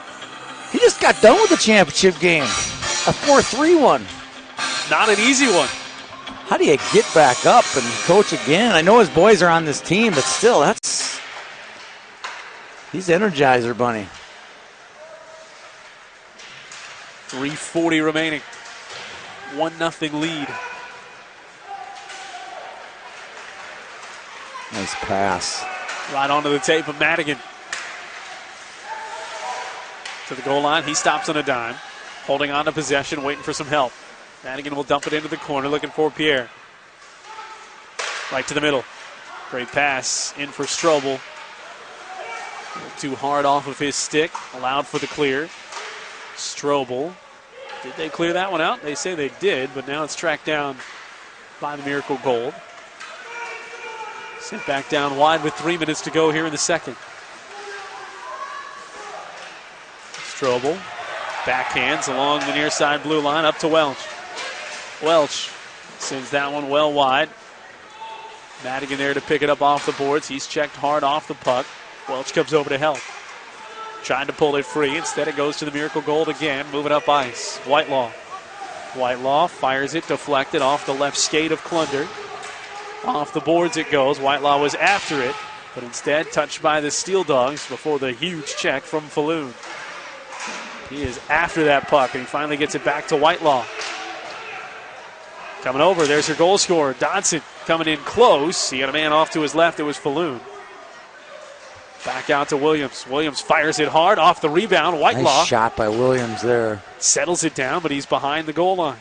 He just got done with the championship game. A 4-3 one. Not an easy one. How do you get back up and coach again? I know his boys are on this team, but still, he's Energizer Bunny. 3:40 remaining. 1-0 lead. Nice pass. Right onto the tape of Madigan. To the goal line. He stops on a dime. Holding on to possession, waiting for some help. Madigan will dump it into the corner, looking for Pierre. Right to the middle. Great pass in for Strobel. Too hard off of his stick. Allowed for the clear. Strobel. Did they clear that one out? They say they did, but now it's tracked down by the Miracle Gold. Sent back down wide with 3 minutes to go here in the second. Strobel. Backhands along the near side blue line up to Welch. Welch sends that one well wide. Madigan there to pick it up off the boards. He's checked hard off the puck. Welch comes over to help. Trying to pull it free. Instead it goes to the Miracle Gold again. Moving up ice. Whitelaw. Whitelaw fires it deflected off the left skate of Klunder. Off the boards it goes. Whitelaw was after it, but instead touched by the Steeldogs before the huge check from Falloon. He is after that puck, and he finally gets it back to Whitelaw. Coming over, there's your goal scorer. Dodson coming in close. He got a man off to his left. It was Falloon. Back out to Williams. Williams fires it hard off the rebound. Whitelaw. Nice shot by Williams there. Settles it down, but he's behind the goal line.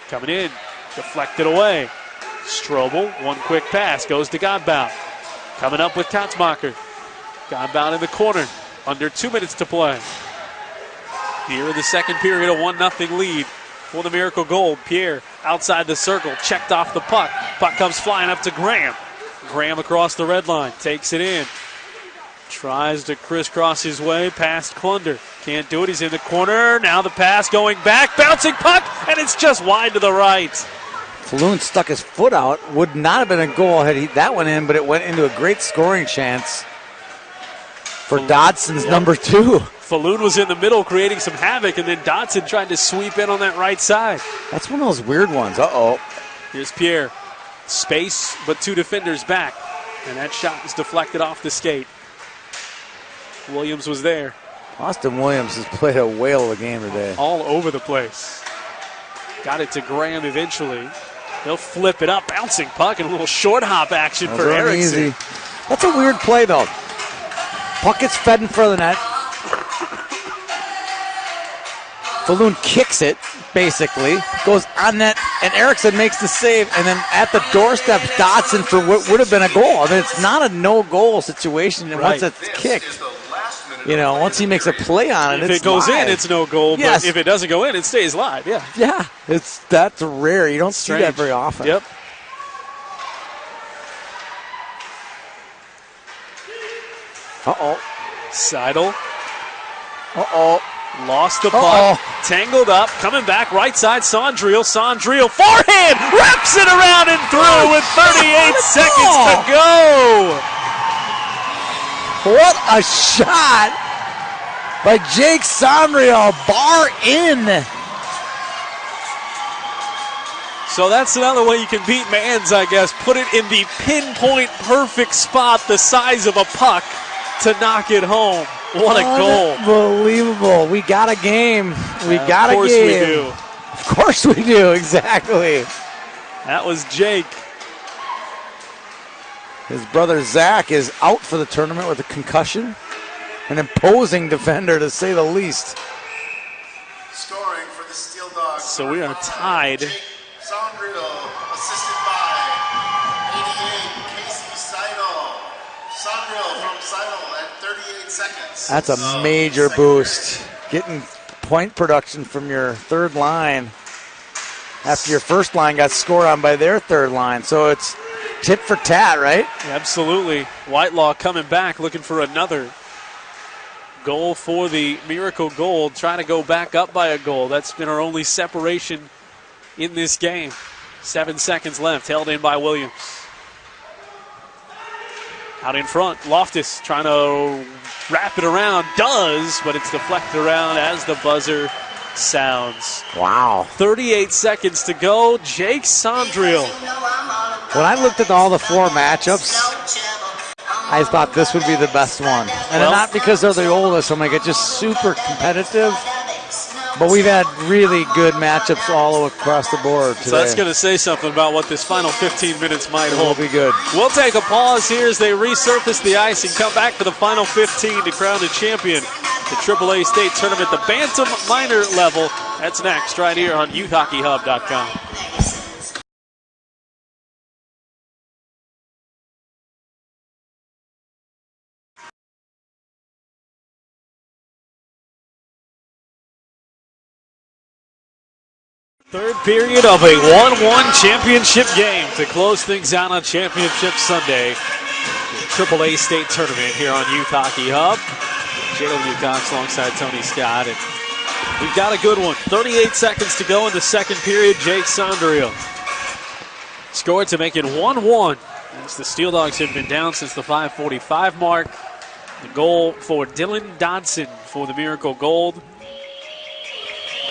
Coming in, deflected away. Strobel, one quick pass, goes to Godbout. Coming up with Katzmacher. Godbout in the corner. Under 2 minutes to play. Here in the second period, a 1-0 lead for the Miracle Gold. Pierre outside the circle, checked off the puck. Puck comes flying up to Graham. Graham across the red line, takes it in. Tries to crisscross his way past Klunder. Can't do it, he's in the corner. Now the pass going back, bouncing puck, and it's just wide to the right. Falloon stuck his foot out. Would not have been a goal had that went in, but it went into a great scoring chance for Dodson's number 2. Falloon was in the middle creating some havoc, and then Dodson tried to sweep in on that right side. That's one of those weird ones. Uh-oh. Here's Pierre. Space, but 2 defenders back. And that shot was deflected off the skate. Williams was there. Austin Williams has played a whale of a game today. All over the place. Got it to Graham eventually. He'll flip it up, bouncing puck, and a little short hop action for Erickson. Easy. That's a weird play, though. Puck gets fed in front of the net. Falloon kicks it, basically, goes on net, and Erickson makes the save, and then at the doorstep, Dodson for what would have been a goal. I mean, it's not a no-goal situation, and once it's kicked, once he makes a play on it, if it's it goes live. in, it's no goal, yes. But if it doesn't go in, it stays live, yeah. Yeah, that's rare. You don't see that very often. Yep. Uh-oh. Seidel. Uh-oh. Lost the puck, tangled up, coming back, right side, Sondriel, forehand, wraps it around and through with 38 seconds to go. What a shot by Jake Sondriel, bar in. So that's another way you can beat Mans, I guess. Put it in the pinpoint perfect spot, the size of a puck, to knock it home. What a goal. Unbelievable. We got a game. We got a game. Of course we do. Of course we do, exactly. That was Jake. His brother Zach is out for the tournament with a concussion. An imposing defender, to say the least. Scoring for the Steeldogs. So we are tied. Sondriel, assisted by 88, Casey Seidel. Sondriel from Seidel at 38 seconds. That's a major boost. Getting point production from your third line after your first line got scored on by their third line. So it's tit for tat, right? Absolutely. Whitelaw coming back, looking for another goal for the Miracle Gold, trying to go back up by a goal. That's been our only separation in this game. 7 seconds left, held in by Williams. Out in front, Loftus trying to wrap it around, does, but it's deflected around as the buzzer sounds. Wow. 38 seconds to go, Jake Sondriel. When I looked at all the 4 matchups, I thought this would be the best one. And not because they're the oldest, I'm like, it's just super competitive. But we've had really good matchups all across the board today. So that's going to say something about what this final 15 minutes might hold. Will be good. We'll take a pause here as they resurface the ice and come back for the final 15 to crown the champion. The AAA State Tournament, the Bantam minor level. That's next right here on YouthHockeyHub.com. Third period of a 1-1 championship game to close things out on Championship Sunday. The AAA State Tournament here on Youth Hockey Hub. J.W. Cox alongside Tony Scott. And we've got a good one. 38 seconds to go in the second period. Jake Sondriel scored to make it 1-1. As the Steeldogs have been down since the 5:45 mark. The goal for Dylan Dodson for the Miracle Gold.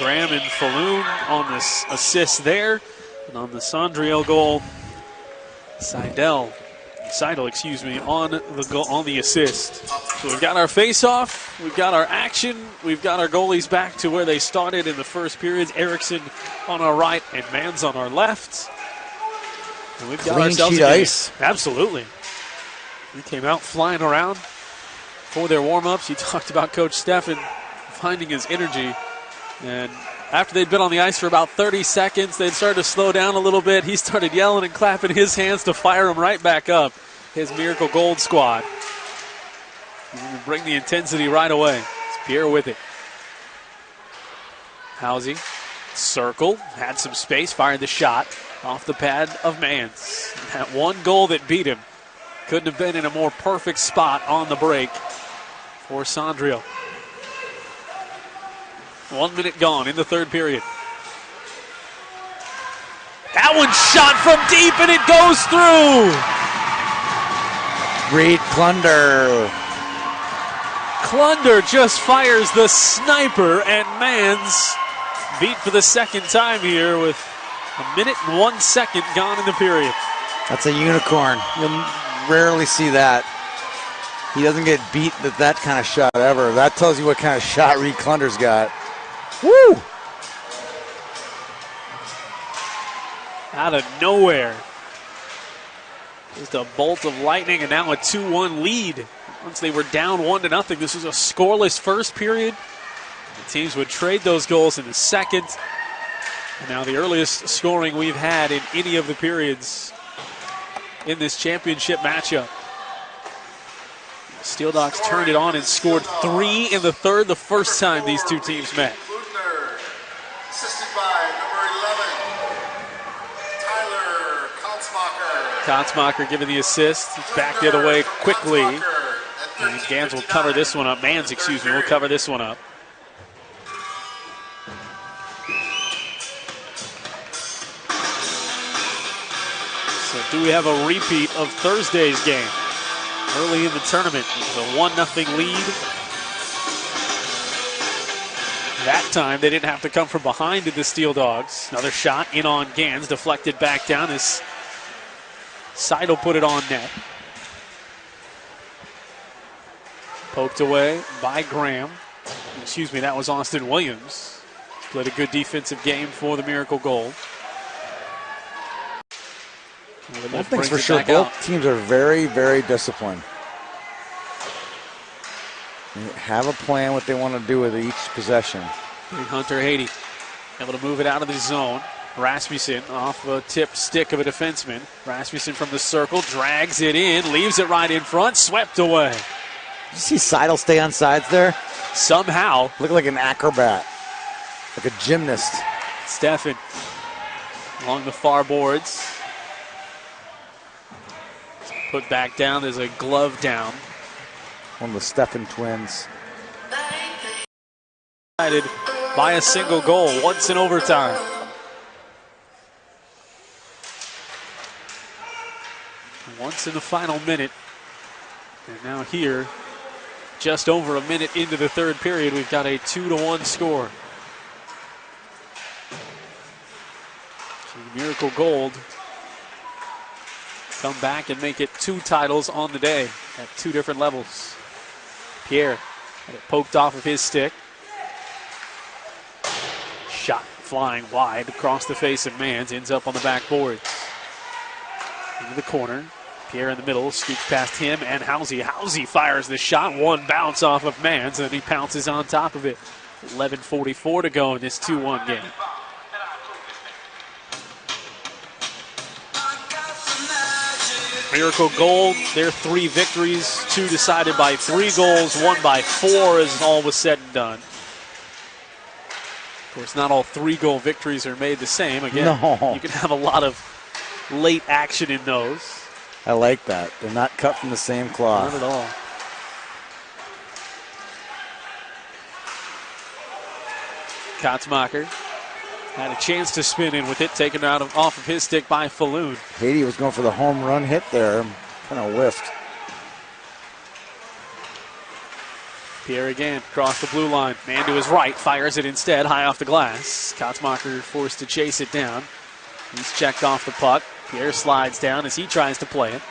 Graham and Falloon on this assist there. And on the Sondriel goal, Seidel, on the goal, on the assist. So we've got our face-off, we've got our action, we've got our goalies back to where they started in the first period. Erickson on our right and Mans on our left. And we've got ourselves sheet ice. Absolutely. We came out flying around for their warm-ups. You talked about Coach Steffen finding his energy. And after they'd been on the ice for about 30 seconds, they'd started to slow down a little bit. He started yelling and clapping his hands to fire them right back up, his Miracle Gold squad. Bring the intensity right away. It's Pierre with it. Housey, circle, had some space, fired the shot off the pad of Mans. That one goal that beat him couldn't have been in a more perfect spot on the break for Sondriel. 1 minute gone in the third period. That one shot from deep and it goes through. Reed Klunder. Klunder just fires the sniper, and Mans beat for the second time here with 1 minute and 1 second gone in the period. That's a unicorn. You'll rarely see that. He doesn't get beat with that kind of shot ever. That tells you what kind of shot Reed Klunder's got. Woo! Out of nowhere. Just a bolt of lightning, and now a 2-1 lead. Once they were down 1-0, this was a scoreless first period. The teams would trade those goals in the second. And now the earliest scoring we've had in any of the periods in this championship matchup. Steeldogs turned it on and scored 3 in the third, the first time these two teams met. Assisted by number 11, Tyler Kotzmacher giving the assist. It's back the other way quickly. And Gans will cover this one up. Mans, excuse me, will cover this one up. do we have a repeat of Thursday's game? Early in the tournament, it was a 1-0 lead. That time, they didn't have to come from behind in the Steeldogs. Another shot in on Gans, deflected back down as Seidel put it on net. Poked away by Graham. Excuse me, that was Austin Williams. Played a good defensive game for the Miracle Gold. One thing's for sure, both teams are very, very disciplined. They have a plan what they want to do with each possession. Hunter Haiti able to move it out of the zone. Rasmussen off a tip stick of a defenseman. Rasmussen from the circle, drags it in, leaves it right in front, swept away. Did you see Seidel stay on sides there? Somehow. Looked like an acrobat, like a gymnast. Steffen along the far boards. Put back down, there's a glove down. One of the Steffen twins. By a single goal, once in overtime. Once in the final minute. And now here, just over a minute into the third period, we've got a 2-1 score. So the Miracle Gold come back and make it 2 titles on the day at 2 different levels. Pierre had it poked off of his stick. Shot flying wide across the face of Mans, ends up on the back boards. Into the corner. Pierre in the middle, scoops past him and Housey. Housey fires the shot, one bounce off of Mans, and he pounces on top of it. 11:44 to go in this 2-1 game. Miracle Gold, their 3 victories, 2 decided by 3 goals, 1 by 4 as all was said and done. Of course, not all 3-goal victories are made the same. Again, you can have a lot of late action in those. I like that. They're not cut from the same cloth. Not at all. Kotzmacher had a chance to spin in with it, taken off of his stick by Falloon. Haiti was going for the home run hit there, kind of whiffed. Pierre again, across the blue line. Man to his right, fires it instead, high off the glass. Kotzmacher forced to chase it down. He's checked off the puck. Pierre slides down as he tries to play it.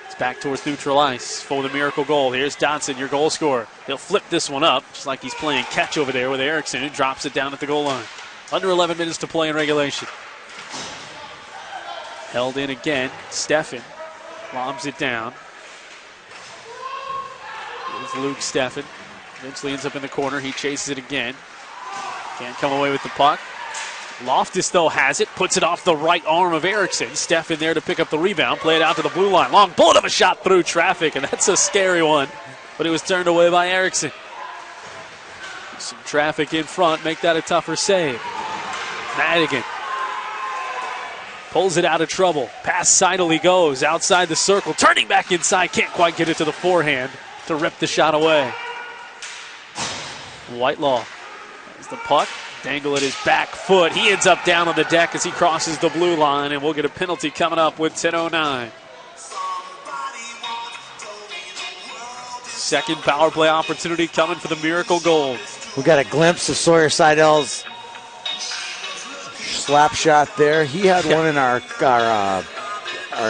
It's back towards neutral ice for the Miracle Goal. Here's Dotson, your goal scorer. He'll flip this one up, just like he's playing catch over there with Erickson, who drops it down at the goal line. Under 11 minutes to play in regulation. Held in again. Steffen lobs it down. Here's Luke Steffen. Eventually ends up in the corner. He chases it again. Can't come away with the puck. Loftus, though, has it. Puts it off the right arm of Erickson. Steffen there to pick up the rebound. Play it out to the blue line. Long bullet of a shot through traffic, and that's a scary one. But it was turned away by Erickson. Some traffic in front. Make that a tougher save. Madigan pulls it out of trouble. Past Seidel he goes. Outside the circle. Turning back inside. Can't quite get it to the forehand to rip the shot away. Whitelaw has the puck. Dangle at his back foot. He ends up down on the deck as he crosses the blue line, and we'll get a penalty coming up with 10:09. Second power play opportunity coming for the Miracle Gold. We got a glimpse of Sawyer Seidel's slap shot there. He had one in our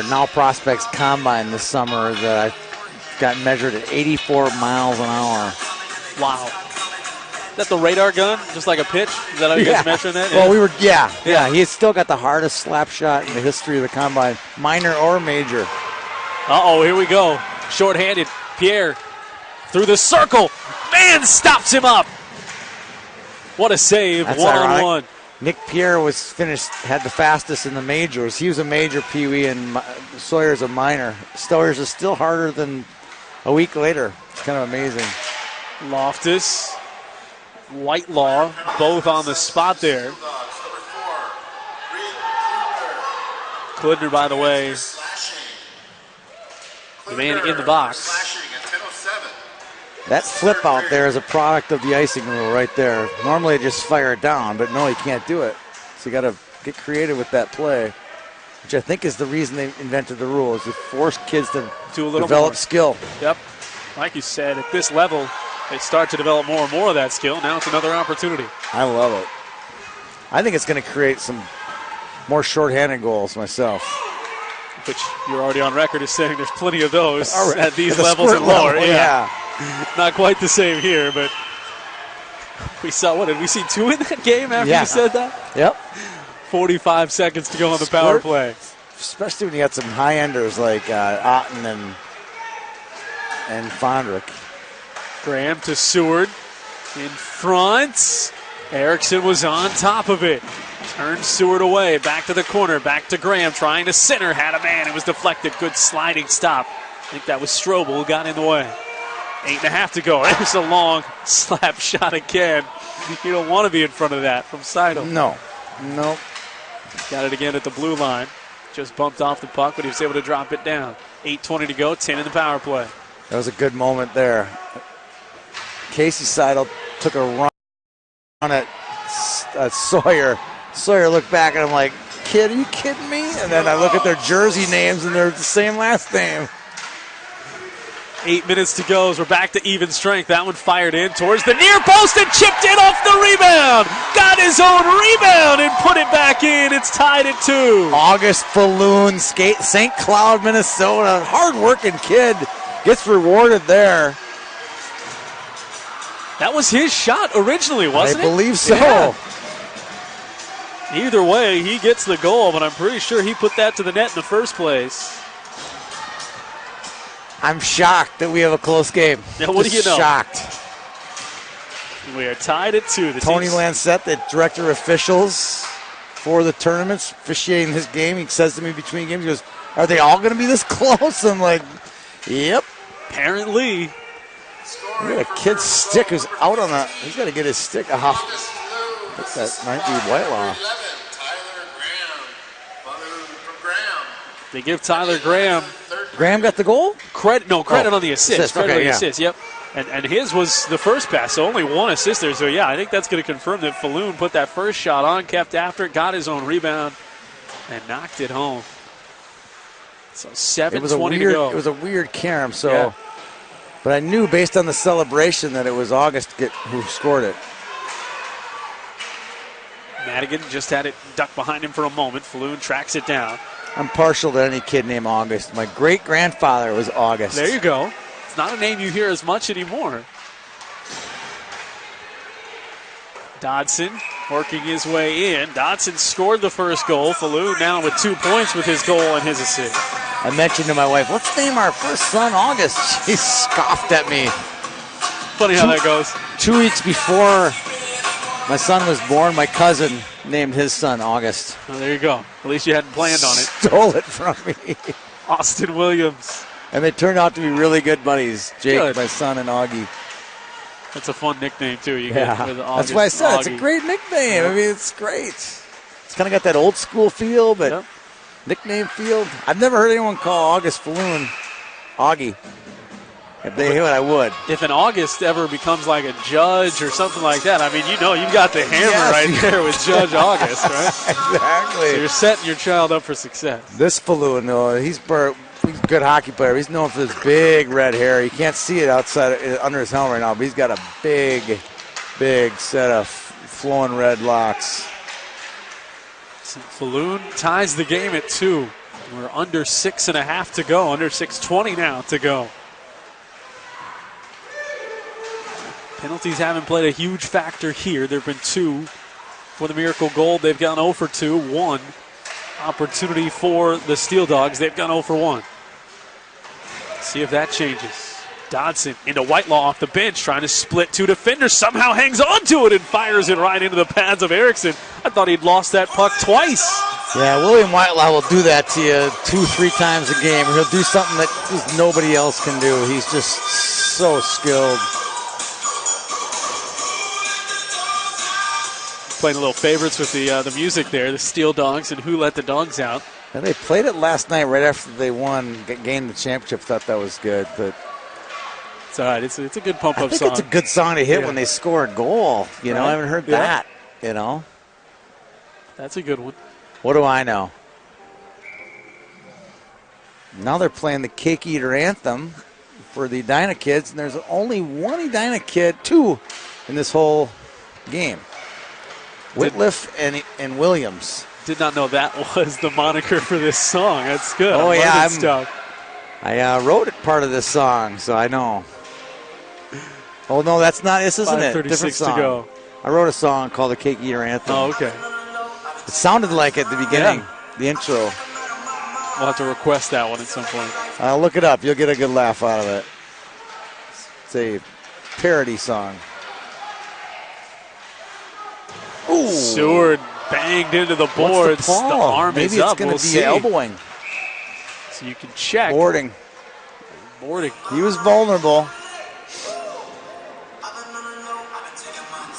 Now Prospects Combine this summer that I got measured at 84 miles an hour. Wow. Is that the radar gun? Just like a pitch? Is that how you guys measuring that? Well, yeah. He's still got the hardest slap shot in the history of the Combine, minor or major. Uh-oh, here we go. Short-handed. Pierre through the circle. Man stops him up. What a save. That's one-on-one. ironic. Nick Pierre had the fastest in the majors. He was a major Pee-wee, and Sawyer's a minor. Sawyer's is still harder than a week later. It's kind of amazing. Loftus, Whitelaw, both on the spot there. Klidner, by the way, the man in the box. That flip out there is a product of the icing rule right there. Normally just fire it down, but no, you can't do it. So you got to get creative with that play. which I think is the reason they invented the rule, is to force kids to Do a little develop more. skill. Yep. Like you said, at this level, they start to develop more and more of that skill. Now it's another opportunity. I love it. I think it's going to create some more shorthanded goals myself. Which you're already on record as saying there's plenty of those at these At the levels squirt and lower. level, Yeah. Not quite the same here, but we saw, what did we see, 2 in that game after you said that? Yep. 45 seconds to go on the power play. Especially when you got some high-enders like Otten and Fondrick. Graham to Seward in front. Erickson was on top of it. Turned Seward away. Back to the corner. Back to Graham. Trying to center. Had a man. It was deflected. Good sliding stop. I think that was Strobel who got in the way. 8.5 to go. There's a long slap shot again. You don't want to be in front of that from Seidel. No. Got it again at the blue line. Just bumped off the puck, but he was able to drop it down. 8:20 to go. 10 in the power play. That was a good moment there. Casey Seidel took a run at Sawyer. Sawyer looked back and I'm like, kid, are you kidding me? And then I look at their jersey names and they're the same last name. 8 minutes to go as we're back to even strength. That one fired in towards the near post and chipped in off the rebound. Got his own rebound and put it back in. It's tied at 2. August Falloon, St. Cloud, Minnesota. Hard-working kid. Gets rewarded there. That was his shot originally, wasn't it? I believe so. Yeah. Either way, he gets the goal, but I'm pretty sure he put that to the net in the first place. I'm shocked that we have a close game. Yeah, what do you know? Shocked. We are tied at 2. Tony Lancette, the director of officials for the tournaments, officiating this game, he says to me between games, he goes, are they all going to be this close? I'm like, yep. Apparently. Look at a kid's stick who's out on the, he's got to get his stick off. What's that? Might be Whitelaw. They give Tyler Graham. Graham got the goal? Credit on the assist. Credit on the yeah. assist, yep. And his was the first pass, so only one assist there. So, yeah, I think that's going to confirm that Falloon put that first shot on, kept after it, got his own rebound, and knocked it home. So 7:20 to go. It was a weird carom, so. Yeah. But I knew based on the celebration that it was August who scored it. Madigan just had it ducked behind him for a moment. Falloon tracks it down. I'm partial to any kid named August. My great-grandfather was August. There you go. It's not a name you hear as much anymore. Dodson working his way in. Dodson scored the first goal. Falloon now with 2 points with his goal and his assist. I mentioned to my wife, let's name our first son August. She scoffed at me. Funny how that goes. 2 weeks before my son was born, my cousin named his son August. Well, there you go. At least you hadn't planned on it. Stole it from me. Austin Williams. And they turned out to be really good buddies, Jake, Good. my son, and Augie. That's a fun nickname, too. You get with August. That's why I said it's a great nickname. Yep. I mean, it's great. It's kind of got that old school feel, but nickname feel. I've never heard anyone call August Falloon Augie. If they would, I would. If an August ever becomes like a Judge or something like that, I mean, you've got the hammer right there with Judge August, right? Exactly. So you're setting your child up for success. This Falloon, though, he's a good hockey player. He's known for his big red hair. You can't see it under his helmet right now, but he's got a big set of flowing red locks. So Falloon ties the game at 2. We're under 6.5 to go, under 6:20 now to go. Penalties haven't played a huge factor here. There have been 2 for the Miracle Gold. They've gone 0 for 2. 1 opportunity for the Steeldogs. They've gone 0 for 1. See if that changes. Dodson into Whitelaw off the bench, trying to split 2 defenders. Somehow hangs on to it and fires it right into the pads of Erickson. I thought he'd lost that puck twice. Yeah, William Whitelaw will do that to you 2-3 times a game. He'll do something that just nobody else can do. He's just so skilled. Playing a little favorites with the music there, the Steeldogs and Who Let the Dogs Out. And they played it last night right after they gained the championship. Thought that was good, but it's all right. It's a good pump-up song. I think it's a good song to hit when they score a goal. You know, I haven't heard that. You know, that's a good one. What do I know? Now they're playing the Cake Eater anthem for the Edina kids, and there's only one Edina kid, two in this whole game. Whitliff and Williams. Did not know that was the moniker for this song. That's good. Oh, yeah. Stuff. I wrote it part of this song, so I know. Oh, no, that's not. This isn't it. Different song. To go. I wrote a song called the Cake Eater Anthem. Oh, okay. It sounded like at the beginning, the intro. We'll have to request that one at some point. I'll look it up. You'll get a good laugh out of it. It's a parody song. Ooh. Seward banged into the boards. What's the The arm Maybe is up. It's going We'll to be see. elbowing. So you can check. Boarding. Boarding. He was vulnerable.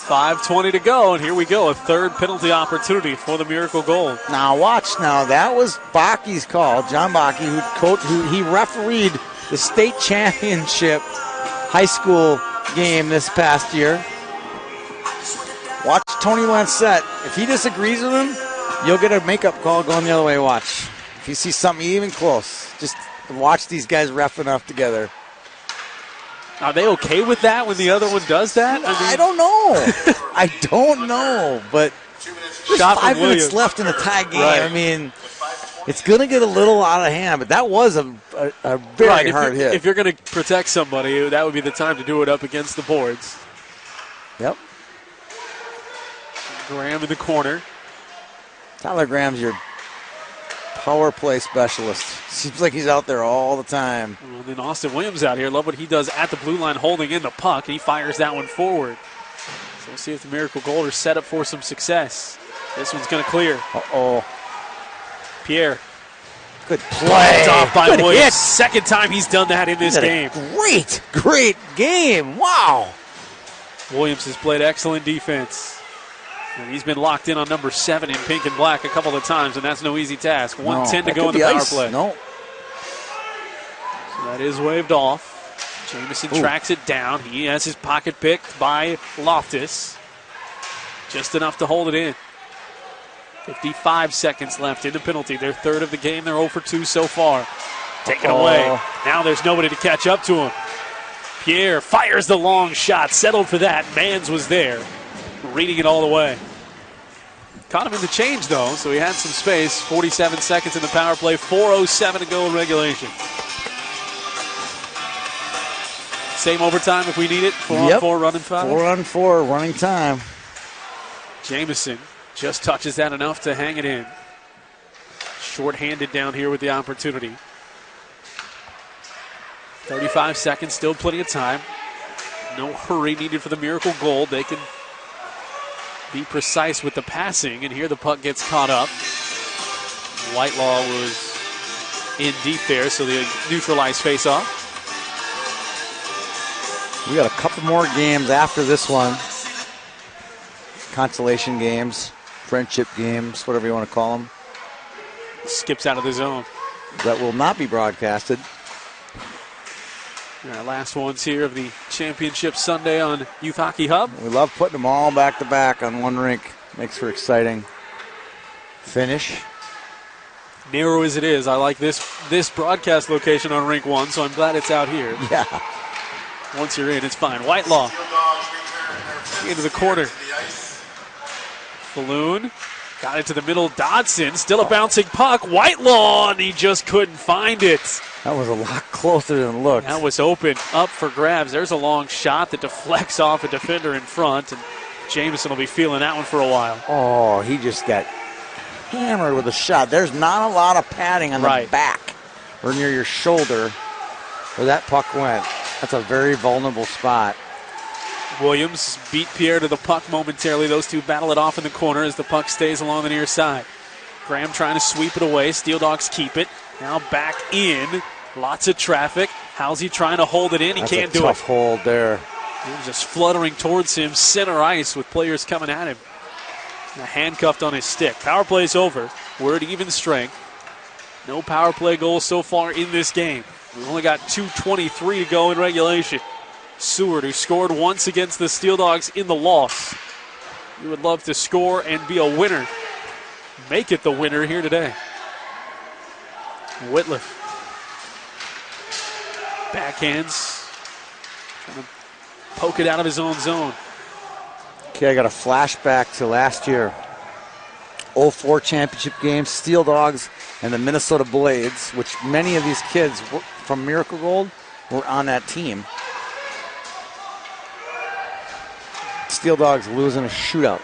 5:20 to go, and here we go. A third penalty opportunity for the Miracle Gold. Now watch now. That was Baki's call. John Baki, who he refereed the state championship high school game this past year. Watch Tony Lancette. If he disagrees with him, you'll get a makeup call going the other way. Watch. If you see something even close, just watch these guys reffing up together. Are they okay with that when the other one does that? I don't know. I don't know. But there's Shot from 5 minutes Williams. left in the tie game. Right. I mean, it's going to get a little out of hand, but that was a very hard hit. If you're going to protect somebody, that would be the time to do it up against the boards. Yep. Graham in the corner. Tyler Graham's your power play specialist. Seems like he's out there all the time. And then Austin Williams out here. Love what he does at the blue line, holding in the puck, and he fires that one forward. So we'll see if the Miracle Gold are set up for some success. This one's going to clear. Uh-oh. Pierre. Good play. Off by Good Williams. hit. Second time he's done that in this game. Great game. Wow. Williams has played excellent defense. And he's been locked in on number 7 in pink and black a couple of times, and that's no easy task. 1:10 to go in the power play. No. So that is waved off. Jamison tracks it down. He has his pocket picked by Loftus. Just enough to hold it in. 55 seconds left in the penalty. Their third of the game. They're 0 for 2 so far. Taken away. Now there's nobody to catch up to him. Pierre fires the long shot. Settled for that. Mans was there. Reading it all the way. Caught him in the change, though, so he had some space. 47 seconds in the power play. 4:07 to go in regulation. Same overtime if we need it. 4-on-4 running 5. 4-on-4 running time. Jamison just touches that enough to hang it in. Short-handed down here with the opportunity. 35 seconds, still plenty of time. No hurry needed for the Miracle Gold. They can be precise with the passing, and here the puck gets caught up. Whitelaw was in deep there, so they neutralize face-off. We got a couple more games after this one. Consolation games, friendship games, whatever you want to call them. Skips out of the zone. That will not be broadcasted. Our last ones here of the championship Sunday on Youth Hockey Hub. We love putting them all back to back on one rink. Makes for exciting finish. Narrow as it is, I like this broadcast location on Rink 1, so I'm glad it's out here. Yeah. Once you're in, it's fine. Whitelaw into the corner. Balloon got it to the middle. Dodson, still a bouncing puck. Whitelaw, and he just couldn't find it. That was a lot closer than it looked. That was open, up for grabs. There's a long shot that deflects off a defender in front, and Jamison will be feeling that one for a while. Oh, he just got hammered with a shot. There's not a lot of padding on the back or near your shoulder where that puck went. That's a very vulnerable spot. Williams beat Pierre to the puck momentarily. Those two battle it off in the corner as the puck stays along the near side. Graham trying to sweep it away. Steeldogs keep it. Now back in. Lots of traffic. How's he trying to hold it in? He can't do it. Tough hold there. He's just fluttering towards him. Center ice with players coming at him. Now handcuffed on his stick. Power play's over. We're at even strength. No power play goals so far in this game. We've only got 2:23 to go in regulation. Seward, who scored once against the Steeldogs in the loss. You would love to score and be a winner. Make it the winner here today. Whitliff Backhands. Trying to poke it out of his own zone. Okay, I got a flashback to last year. 04 championship game, Steeldogs and the Minnesota Blades, which many of these kids from Miracle Gold were on that team. Steeldogs losing a shootout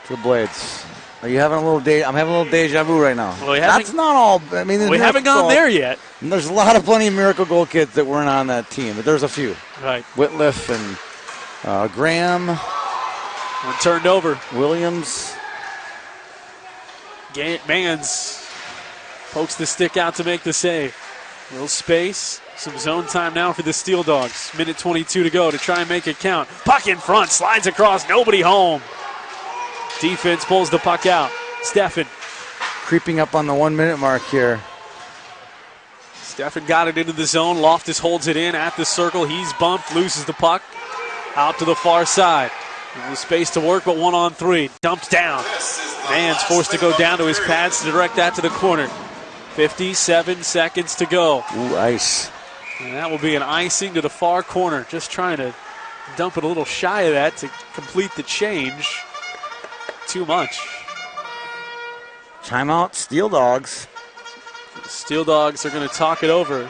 to the Blades. Are you having a little I'm having a little deja vu right now. Well, that's not all. I mean, we haven't gone there yet. And there's plenty of Miracle Gold kids that weren't on that team, but there's a few. Right. Whitliff and Graham. One turned over. Williams. Mans pokes the stick out to make the save. Little space. Some zone time now for the Steeldogs. Minute 22 to go to try and make it count. Puck in front, slides across, nobody home. Defense pulls the puck out. Steffen. Creeping up on the 1 minute mark here. Steffen got it into the zone. Loftus holds it in at the circle. He's bumped, loses the puck. Out to the far side. No space to work, but 1-on-3. Dumped down. Mans forced to go down to his pads to direct that to the corner. 57 seconds to go. Ooh, ice. And that will be an icing to the far corner. Just trying to dump it a little shy of that to complete the change. Too much. Timeout, Steeldogs. The Steeldogs are going to talk it over.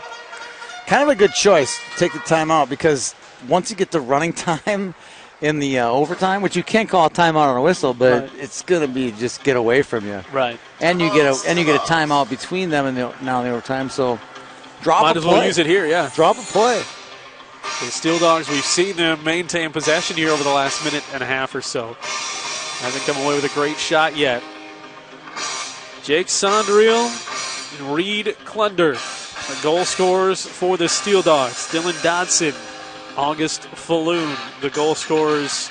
Kind of a good choice to take the timeout because once you get the running time in the overtime, which you can't call a timeout on a whistle, but right. It's going to be just get away from you. Right. And you get a timeout between them and now in the overtime. So drop Might a as play. well use it here, yeah. Drop a play. The Steeldogs, we've seen them maintain possession here over the last minute and a half or so. Hasn't come away with a great shot yet. Jake Sondriel and Reed Klunder, the goal scorers for the Steeldogs. Dylan Dodson, August Falloon, the goal scorers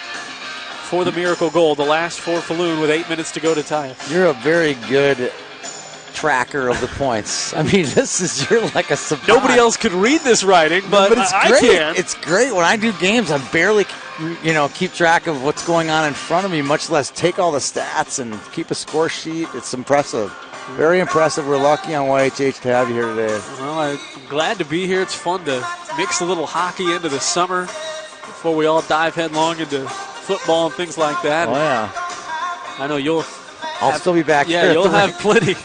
for the Miracle Gold. The last for Falloon with 8 minutes to go to tie it. You're a very good tracker of the points. I mean, you're like a savant. Nobody else could read this writing, but it's I great. can. It's great. When I do games, I barely, keep track of what's going on in front of me, much less take all the stats and keep a score sheet. It's impressive. Very impressive. We're lucky on YHH to have you here today. Well, I'm glad to be here. It's fun to mix a little hockey into the summer before we all dive headlong into football and things like that. Oh, yeah. I know I'll still be back here. Yeah, you'll have plenty.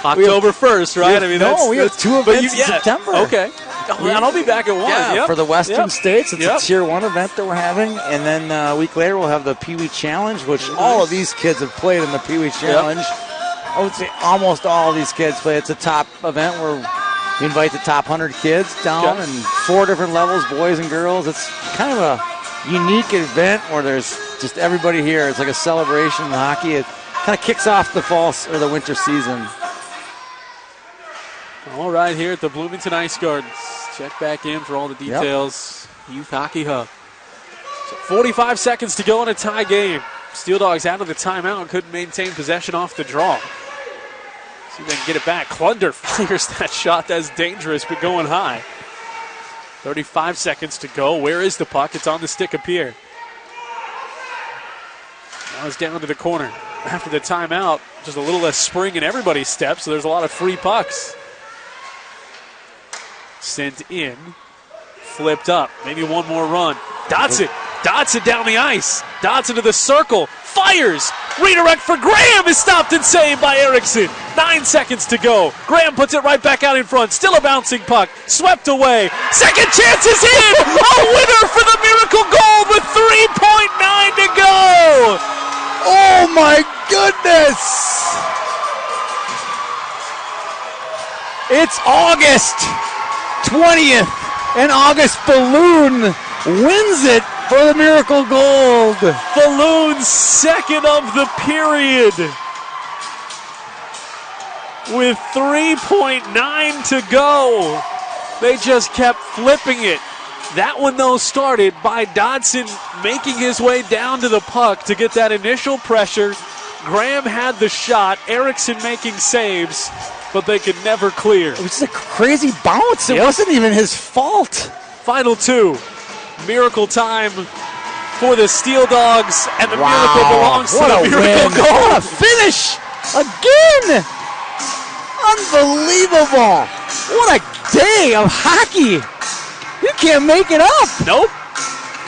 October 1st, right? We have two events in September. Okay. And I'll be back at one. Yeah, for the Western States. It's a Tier 1 event that we're having. And then a week later, we'll have the Pee Wee Challenge, which all of these kids have played in the Pee Wee Challenge. I would say almost all of these kids play. It's a top event where we invite the top 100 kids down and 4 different levels, boys and girls. It's kind of a unique event where there's just everybody here. It's like a celebration in hockey. It kind of kicks off the fall or the winter season. All right, here at the Bloomington Ice Gardens. Check back in for all the details. Youth Hockey Hub. So 45 seconds to go in a tie game. Steeldogs out of the timeout, couldn't maintain possession off the draw. See if they can get it back. Klunder fires that shot. That's dangerous, but going high. 35 seconds to go. Where is the puck? It's on the stick of Pierre. Now it's down to the corner. After the timeout, just a little less spring in everybody's step, so there's a lot of free pucks. Sent in. Flipped up. Maybe one more run. Dodson down the ice. Dodson to the circle. Fires. Redirect for Graham is stopped and saved by Erickson. 9 seconds to go. Graham puts it right back out in front. Still a bouncing puck. Swept away. Second chance is in. A winner for the Miracle Gold with 3.9 to go. Oh my goodness. It's August 20th. And August Falloon wins it for the Miracle Gold. Falloon's second of the period. With 3.9 to go. They just kept flipping it. That one, though, started by Dodson making his way down to the puck to get that initial pressure. Graham had the shot. Erickson making saves, but they could never clear. It was just a crazy bounce. It wasn't even his fault. Final two. Miracle time for the Steeldogs, and the miracle belongs to the Miracle Gold. What a finish! Again! Unbelievable! What a day of hockey! can't make it up. Nope.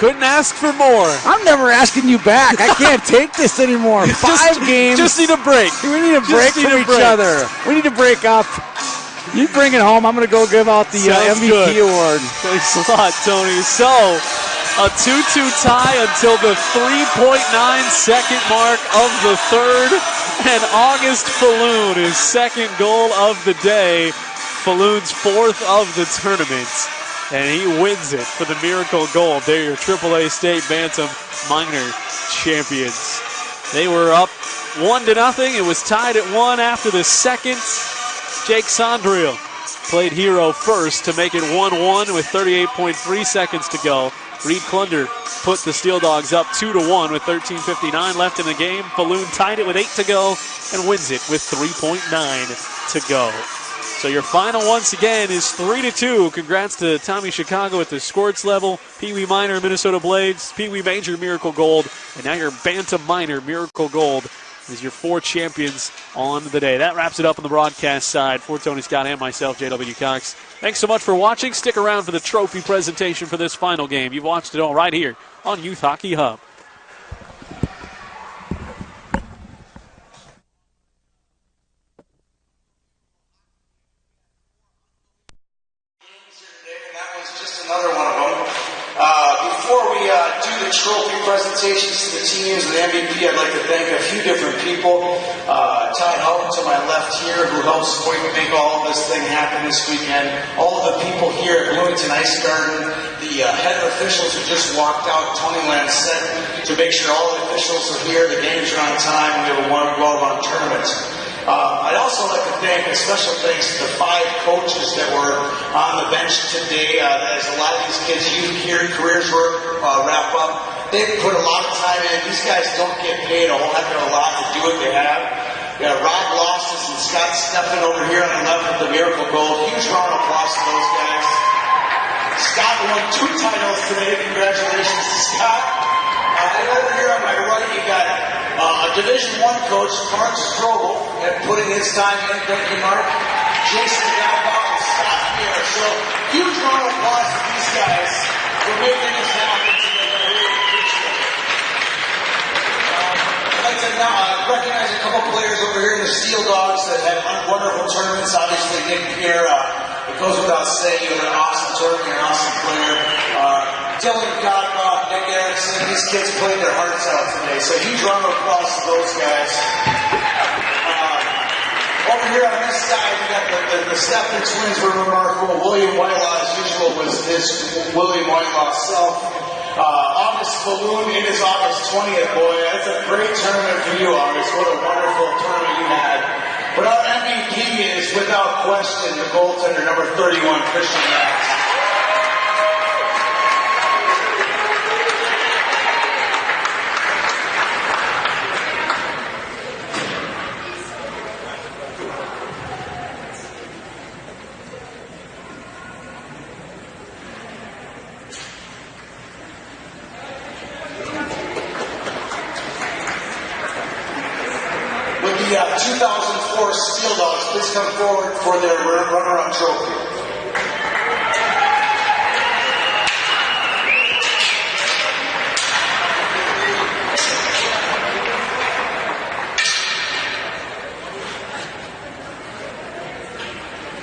Couldn't ask for more. I'm never asking you back. I can't take this anymore. 5 games. Just need a break. We need a break from each other. We need to break up. You bring it home. I'm going to go give out the MVP award. Thanks a lot, Tony. So, a 2-2 tie until the 3.9-second mark of the third. And August Falloon, his second goal of the day. Falloon's fourth of the tournament. And he wins it for the Miracle Gold. They're your AAA State Bantam Minor champions. They were up 1-0. It was tied at 1 after the second. Jake Sondriel played hero first to make it 1-1 with 38.3 seconds to go. Reed Klunder put the Steeldogs up 2-1 with 13:59 left in the game. Falloon tied it with 8 to go and wins it with 3.9 to go. So your final once again is 3-2. Congrats to Tommy Chicago at the Squirts level, Pee Wee Minor Minnesota Blades, Pee Wee Major Miracle Gold, and now your Bantam Minor Miracle Gold is your 4 champions on the day. That wraps it up on the broadcast side. For Tony Scott and myself, J.W. Cox. Thanks so much for watching. Stick around for the trophy presentation for this final game. You've watched it all right here on Youth Hockey Hub. Another one of them. Before we do the trophy presentations to the teams and the MVP, I'd like to thank a few different people. Ty Howard to my left here, who helps make all of this thing happen this weekend. All of the people here at Bloomington Ice Garden, the head officials who just walked out, Tony Lancette, to make sure all the officials are here, the games are on time, and we have a well-run tournament. I'd also like to thank a special thanks to the 5 coaches that were on the bench today. As a lot of these kids' youth careers wrap up, they've put a lot of time in. These guys don't get paid a whole heck of a lot to do what they have. We got Rob Loftus and Scott Steffen over here on the left with the Miracle Gold. Huge round of applause to those guys. Scott won 2 titles today. Congratulations to Scott. And over here on my right, you got a Division I coach, Mark Strobel, putting his time in. Thank you, Mark. Jason Galbach and Scott Pierre. So, huge round of applause to these guys for making this happen today. I really appreciate it. I'd like to now recognize a couple players over here in the Steeldogs that had wonderful tournaments. Obviously, Nick Pierre, it goes without saying, you were an awesome tournament, an awesome player. Dylan Godbach, Nick Erickson, these kids played their hearts out today. So huge round of applause to those guys. Over here on this side, we got the Steffen twins were remarkable. William Whitelaw, as usual, was his William Whitelaw self. August Falloon, it is August 20th, boy. That's a great tournament for you, August. What a wonderful tournament you had. But our MVP is, without question, the goaltender, number 31, Christian Max. The 2004 Steeldogs, please come forward for their runner-up trophy.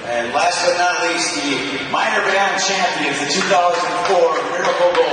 And last but not least, the minor band champions, the 2004 Miracle Gold.